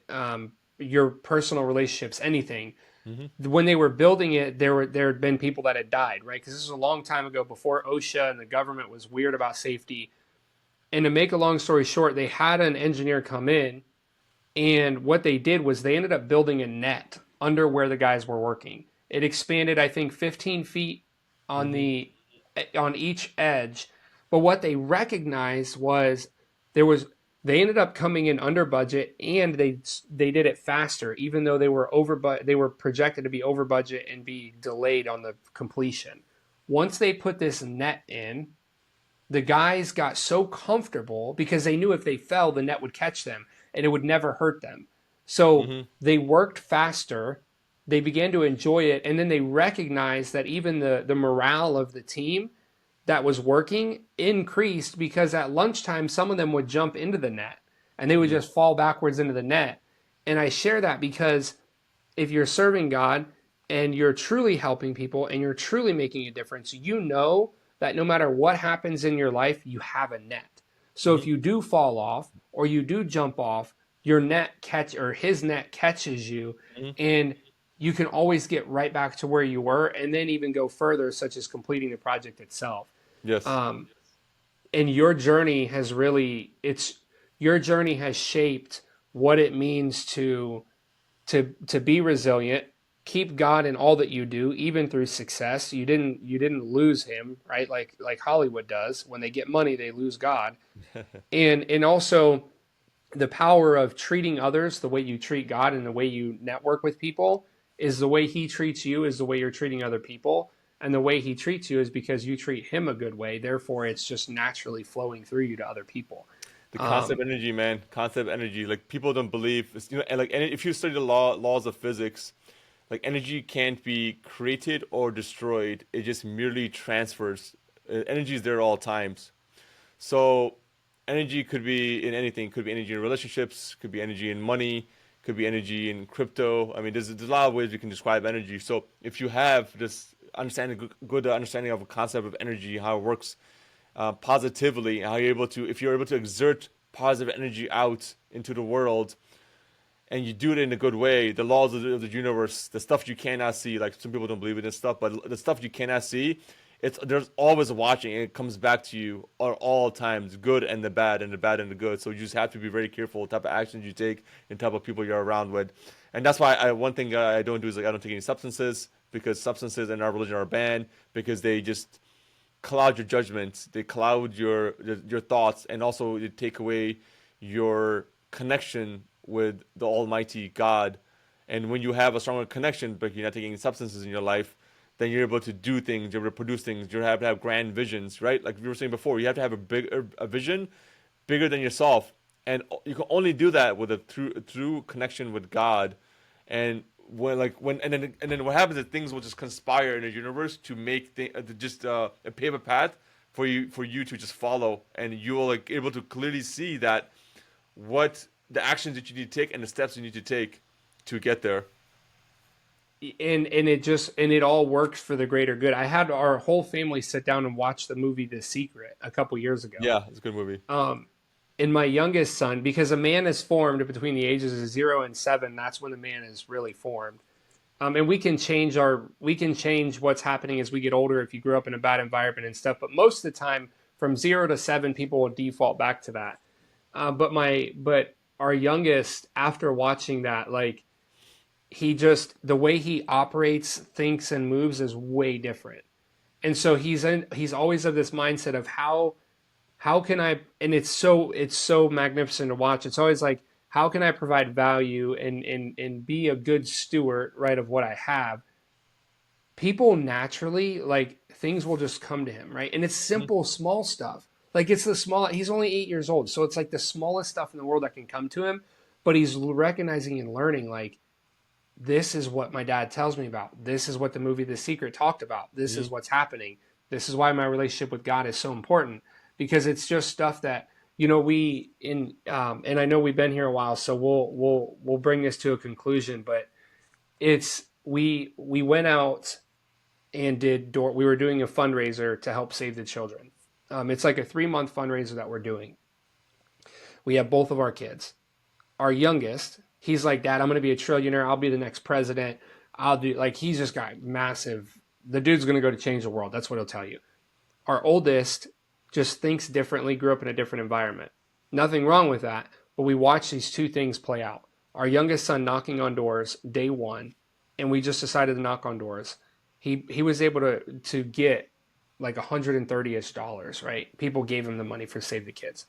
your personal relationships, anything. Hmm. When they were building it, there had been people that had died, right? Because this was a long time ago, before OSHA and the government was weird about safety. And to make a long story short, they had an engineer come in, and what they did was they ended up building a net under where the guys were working. It expanded, I think, 15 feet on Hmm. the on each edge. But what they recognized was there was they ended up coming in under budget, and they did it faster, even though they were they were projected to be over budget and be delayed on the completion. Once they put this net in, the guys got so comfortable because they knew if they fell, the net would catch them and it would never hurt them. So Hmm. they worked faster, they began to enjoy it, and then they recognized that even the morale of the team that was working increased, because at lunchtime, some of them would jump into the net and they would Hmm. just fall backwards into the net. And I share that because if you're serving God and you're truly helping people and you're truly making a difference, you know that no matter what happens in your life, you have a net. So if Hmm. you do fall off or you do jump off, your net catch or his net catches you, Hmm. and you can always get right back to where you were and then even go further, such as completing the project itself. Yes. Um, and your journey has really it's your journey has shaped what it means to be resilient, keep God in all that you do, even through success. You didn't lose him, right? Like Hollywood does. When they get money, they lose God. And also the power of treating others the way you treat God, and the way you network with people is the way he treats you, is the way you're treating other people. And the way he treats you is because you treat him a good way. Therefore, it's just naturally flowing through you to other people. The concept Um, of energy, man. Concept of energy. Like people don't believe, and like, and if you study the laws of physics, like energy can't be created or destroyed. It just merely transfers. Energy is there at all times. So energy could be in anything. Could be energy in relationships. Could be energy in money. Could be energy in crypto. I mean, there's a lot of ways we can describe energy. So if you have this understanding, good understanding of a concept of energy, how it works positively, and how you're able to, if you're able to exert positive energy out into the world, and you do it in a good way, the laws of the universe, the stuff you cannot see, like some people don't believe in this stuff, but the stuff you cannot see, it's there's always watching, and it comes back to you at all times, good and the bad, and the bad and the good. So you just have to be very careful what type of actions you take and type of people you're around with. And that's why one thing I don't do is, like, I don't take any substances, because substances in our religion are banned, because they just cloud your judgment, they cloud your thoughts, and also they take away your connection with the Almighty God. And when you have a stronger connection, but you're not taking substances in your life, then you're able to do things, you're able to produce things, you have to have grand visions, right? Like we were saying before, you have to have a vision bigger than yourself, and you can only do that with a through connection with God. And when what happens is things will just conspire in the universe to make to just pave a path for you to just follow, and you will, like, able to clearly see that what the actions that you need to take and the steps you need to take to get there. and it all works for the greater good. I had our whole family sit down and watch the movie The Secret a couple years ago. Yeah, it's a good movie. Um, and my youngest son, because a man is formed between the ages of 0 and 7, that's when the man is really formed. And we can change what's happening as we get older if you grew up in a bad environment and stuff. But most of the time, from 0 to 7, people will default back to that. But our youngest, after watching that, like, he just the way he operates, thinks, and moves is way different. And so he's always of this mindset of how can I, and it's so magnificent to watch. It's always like, how can I provide value and be a good steward, right, of what I have. People naturally, like, things will just come to him, right? And it's Mhm. simple, small stuff. Like, it's the small, he's only 8 years old. So it's like the smallest stuff in the world that can come to him, but he's recognizing and learning, like, this is what my dad tells me about. This is what the movie The Secret talked about. This is Mhm. what's happening. This is why my relationship with God is so important, because it's just stuff that, we in and I know we've been here a while, so we'll bring this to a conclusion. But it's we went out and we were doing a fundraiser to help save the children. It's like a 3-month fundraiser that we're doing. We have both of our kids. Our youngest, he's like, Dad, I'm going to be a trillionaire. I'll be the next president. I'll do, like, he's just got massive, the dude's going to go to change the world. That's what he'll tell you. Our oldest just thinks differently, grew up in a different environment. Nothing wrong with that, but we watch these two things play out. Our youngest son knocking on doors day one, and we just decided to knock on doors. He was able to get like $130-ish, right? People gave him the money for Save the Kids.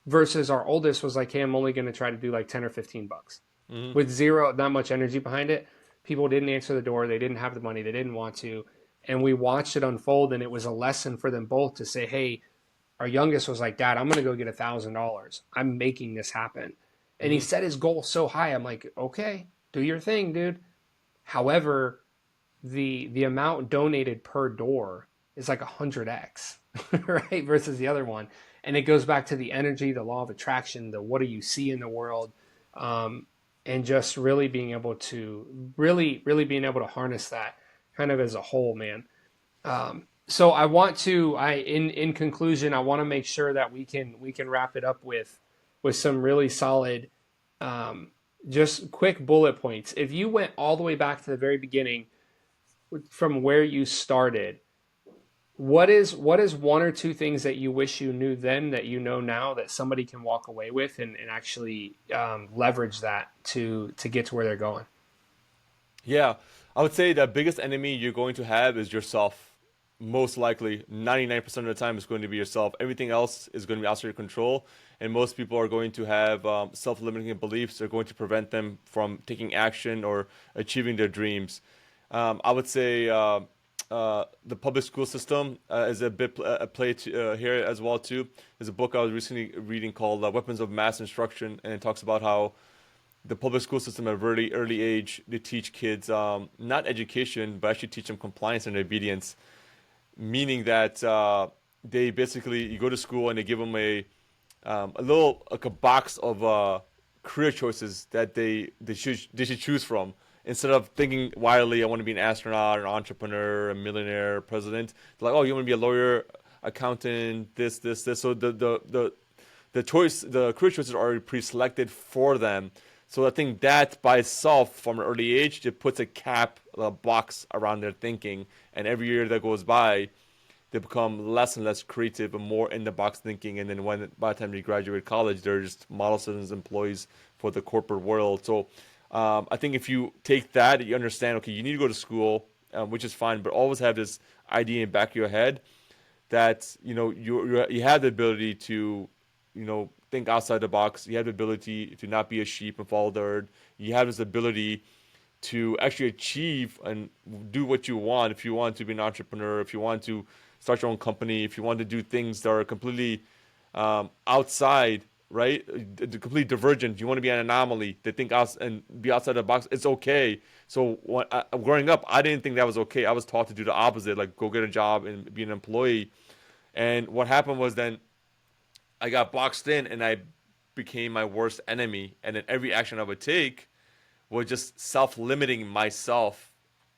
Versus our oldest was like, hey, I'm only going to try to do like 10 or 15 bucks. Hmm. With zero, not much energy behind it. People didn't answer the door. They didn't have the money. They didn't want to. And we watched it unfold, and it was a lesson for them both to say, hey, our youngest was like, Dad, I'm going to go get $1,000. I'm making this happen. And he Hmm. set his goal so high. I'm like, okay, do your thing, dude. However, the amount donated per door is like 100x, right? Versus the other one. And it goes back to the energy, the law of attraction, the what do you see in the world, and just really being able to really being able to harness that kind of as a whole, man. So I want to, in conclusion, I want to make sure that we can wrap it up with some really solid, um, just quick bullet points. If you went all the way back to the very beginning from where you started, what is one or two things that you wish you knew then that you know now that somebody can walk away with and actually leverage that to get to where they're going? Yeah, I would say the biggest enemy you're going to have is yourself. Most likely, 99% of the time, it's going to be yourself. Everything else is going to be outside your control, and most people are going to have self-limiting beliefs. They're going to prevent them from taking action or achieving their dreams. I would say the public school system is a bit a play here as well too. There's a book I was recently reading called "Weapons of Mass Instruction," and it talks about how the public school system at a very early age they teach kids not education, but actually teach them compliance and obedience. Meaning that they basically you go to school and they give them a little like a box of career choices that they should choose from instead of thinking wildly. I want to be an astronaut, an entrepreneur, a millionaire, president. They're like, oh, you want to be a lawyer, accountant, this. So the career choices are already pre-selected for them. So I think that by itself, from an early age, it puts a box around their thinking, and every year that goes by, they become less and less creative and more in the box thinking. And then by the time they graduate college, they're just model citizens, employees for the corporate world. So I think if you take that, you understand, okay, you need to go to school, which is fine, but always have this idea in the back of your head that you have the ability to think outside the box. You have the ability to not be a sheep and follow the herd. You have this ability to actually achieve and do what you want. If you want to be an entrepreneur, if you want to start your own company, if you want to do things that are completely outside, right? Completely divergent. You want to be an anomaly. They think out and be outside the box. It's okay. So growing up, I didn't think that was okay. I was taught to do the opposite, like go get a job and be an employee. And what happened was then I got boxed in and I became my worst enemy. And then every action I would take was just self-limiting myself.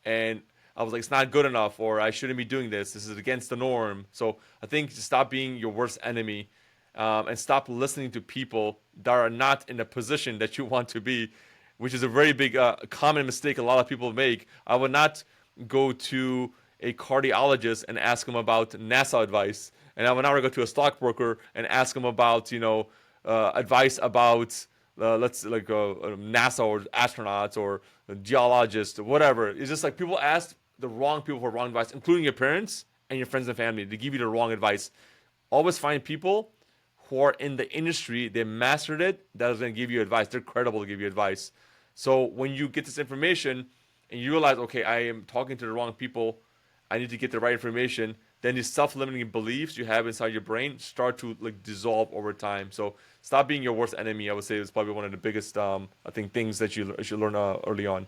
And I was like, it's not good enough, or I shouldn't be doing this. This is against the norm. So I think just stop being your worst enemy, and stop listening to people that are not in the position that you want to be, which is a very big, common mistake a lot of people make. I would not go to a cardiologist and ask him about NASA advice, and I would not go to a stockbroker and ask him about, advice about let's like NASA or astronauts or geologists or whatever. It's just like people ask the wrong people for wrong advice, including your parents and your friends and family. They give you the wrong advice. Always find people who are in the industry, they mastered it, that is going to give you advice. They're credible to give you advice. So when you get this information and you realize, okay, I am talking to the wrong people, I need to get the right information, then these self-limiting beliefs you have inside your brain start to like dissolve over time. So stop being your worst enemy. I would say is probably one of the biggest, I think, things that you should learn early on.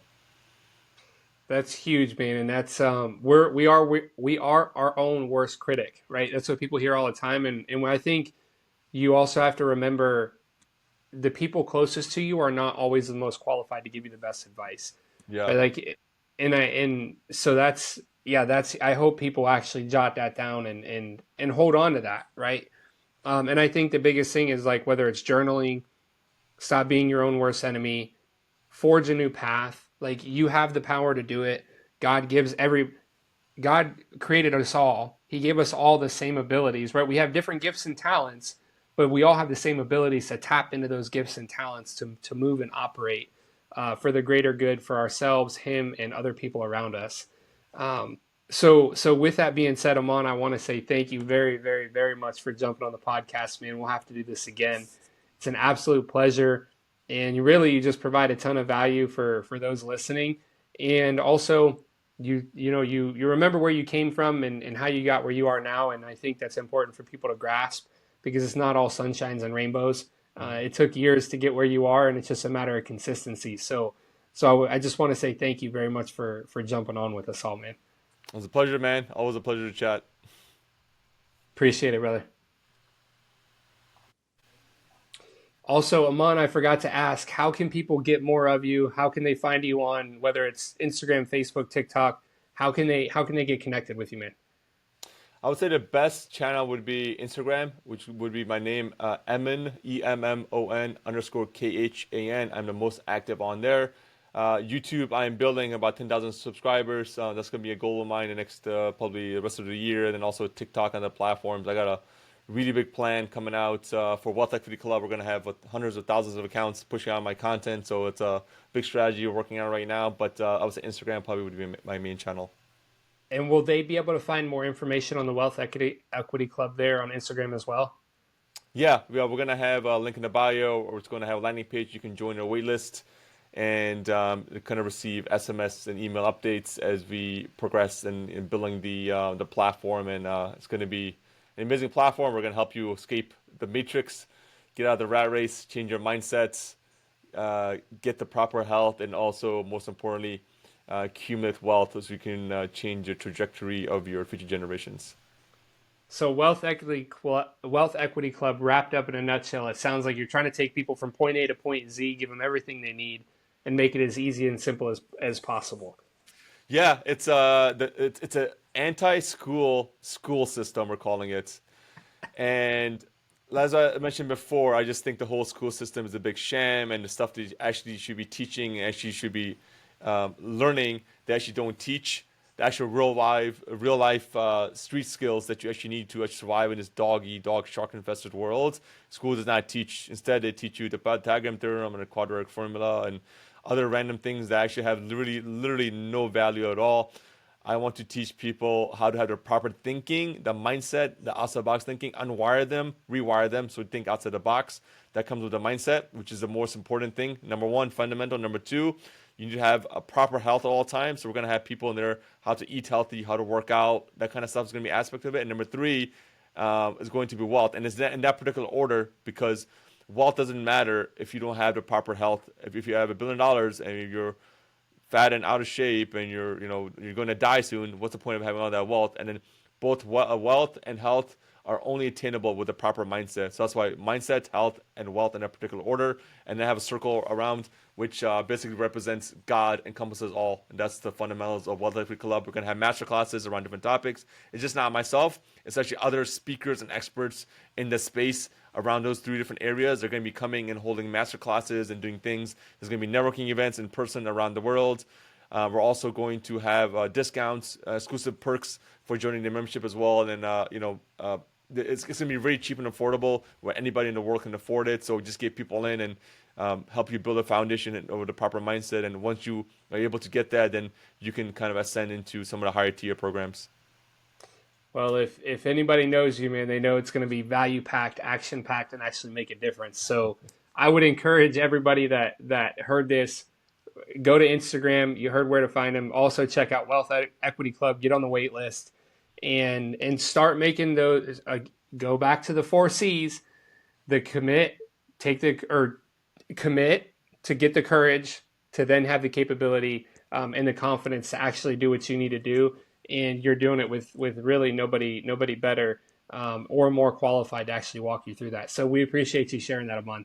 That's huge, man, and that's we are our own worst critic, right? That's what people hear all the time, and I think you also have to remember the people closest to you are not always the most qualified to give you the best advice, Yeah. right? Like, and so that's, yeah, that's, I hope people actually jot that down and hold on to that, right? And I think the biggest thing is like whether it's journaling, stop being your own worst enemy, forge a new path, Like, you have the power to do it. God gives every God created us all. He gave us all the same abilities, right? We have different gifts and talents, but we all have the same abilities to tap into those gifts and talents to move and operate for the greater good for ourselves, Him, and other people around us. Um, so with that being said, Amon, I want to say thank you very, very, very much for jumping on the podcast, man. We'll have to do this again. It's an absolute pleasure, and you just provide a ton of value for those listening, and also you remember where you came from and how you got where you are now, and I think that's important for people to grasp because it's not all sunshines and rainbows. It took years to get where you are, and it's just a matter of consistency. So I just want to say thank you very much for jumping on with us all, man. It was a pleasure, man. Always a pleasure to chat. Appreciate it, brother. Also, Aman, I forgot to ask, how can people get more of you? How can they find you on whether it's Instagram, Facebook, TikTok? How can they get connected with you, man? I would say the best channel would be Instagram, which would be my name, Emmon, Emmon underscore Khan. I'm the most active on there. YouTube, I am building about 10,000 subscribers. That's going to be a goal of mine the next, probably the rest of the year. And then also TikTok on the platforms. I got a really big plan coming out for Wealth Equity Club. We're going to have hundreds of thousands of accounts pushing out my content. So it's a big strategy we're working on right now. But I would say Instagram probably would be my main channel. And will they be able to find more information on the Wealth Equity Club there on Instagram as well? We're going to have a link in the bio, or it's going to have a landing page. You can join our waitlist and kind of receive SMS and email updates as we progress in building the platform. And it's going to be an amazing platform. We're going to help you escape the matrix, get out of the rat race, change your mindsets, get the proper health, and also, most importantly, accumulate wealth so you can change the trajectory of your future generations. So Wealth Equity Club wrapped up in a nutshell. It sounds like you're trying to take people from point A to point Z, give them everything they need, and make it as easy and simple as possible. Yeah, it's a anti-school system, we're calling it. And as I mentioned before, I just think the whole school system is a big sham, and the stuff that you actually should be teaching, actually should be learning, they actually don't teach. The actual real life street skills that you actually need to actually survive in this dog shark infested world. School does not teach. Instead, they teach you the Pythagorean theorem and the quadratic formula and other random things that actually have literally no value at all. I want to teach people how to have the proper thinking, the mindset, the outside the box thinking, unwire them, rewire them, so think outside the box. That comes with the mindset, which is the most important thing. Number one, fundamental. Number two, you need to have a proper health at all times. So we're gonna have people in there how to eat healthy, how to work out, that kind of stuff is gonna be aspect of it. And number three is going to be wealth, and it's in that particular order because wealth doesn't matter if you don't have the proper health. If you have $1 billion and you're fat and out of shape and you're going to die soon, what's the point of having all that wealth? And then both wealth and health are only attainable with a proper mindset. So that's why mindset, health, and wealth in a particular order. And they have a circle around which basically represents God, encompasses all. And that's the fundamentals of Wealth Equity Club. We're going to have master classes around different topics. It's just not myself. It's actually other speakers and experts in the space around those three different areas. They're going to be coming and holding master classes and doing things. There's going to be networking events in person around the world. We're also going to have discounts, exclusive perks for joining the membership as well. And then, it's going to be very cheap and affordable where anybody in the world can afford it. So just get people in and help you build a foundation and with the proper mindset. And once you are able to get that, then you can kind of ascend into some of the higher tier programs. Well, if anybody knows you, man, they know it's going to be value packed, action packed, and actually make a difference. So I would encourage everybody that heard this, go to Instagram. You heard where to find them. Also check out Wealth Equity Club. Get on the wait list, and start making those. Go back to the 4 C's: the commit to get the courage to then have the capability and the confidence to actually do what you need to do. And you're doing it with really nobody better or more qualified to actually walk you through that. So we appreciate you sharing that, Amon.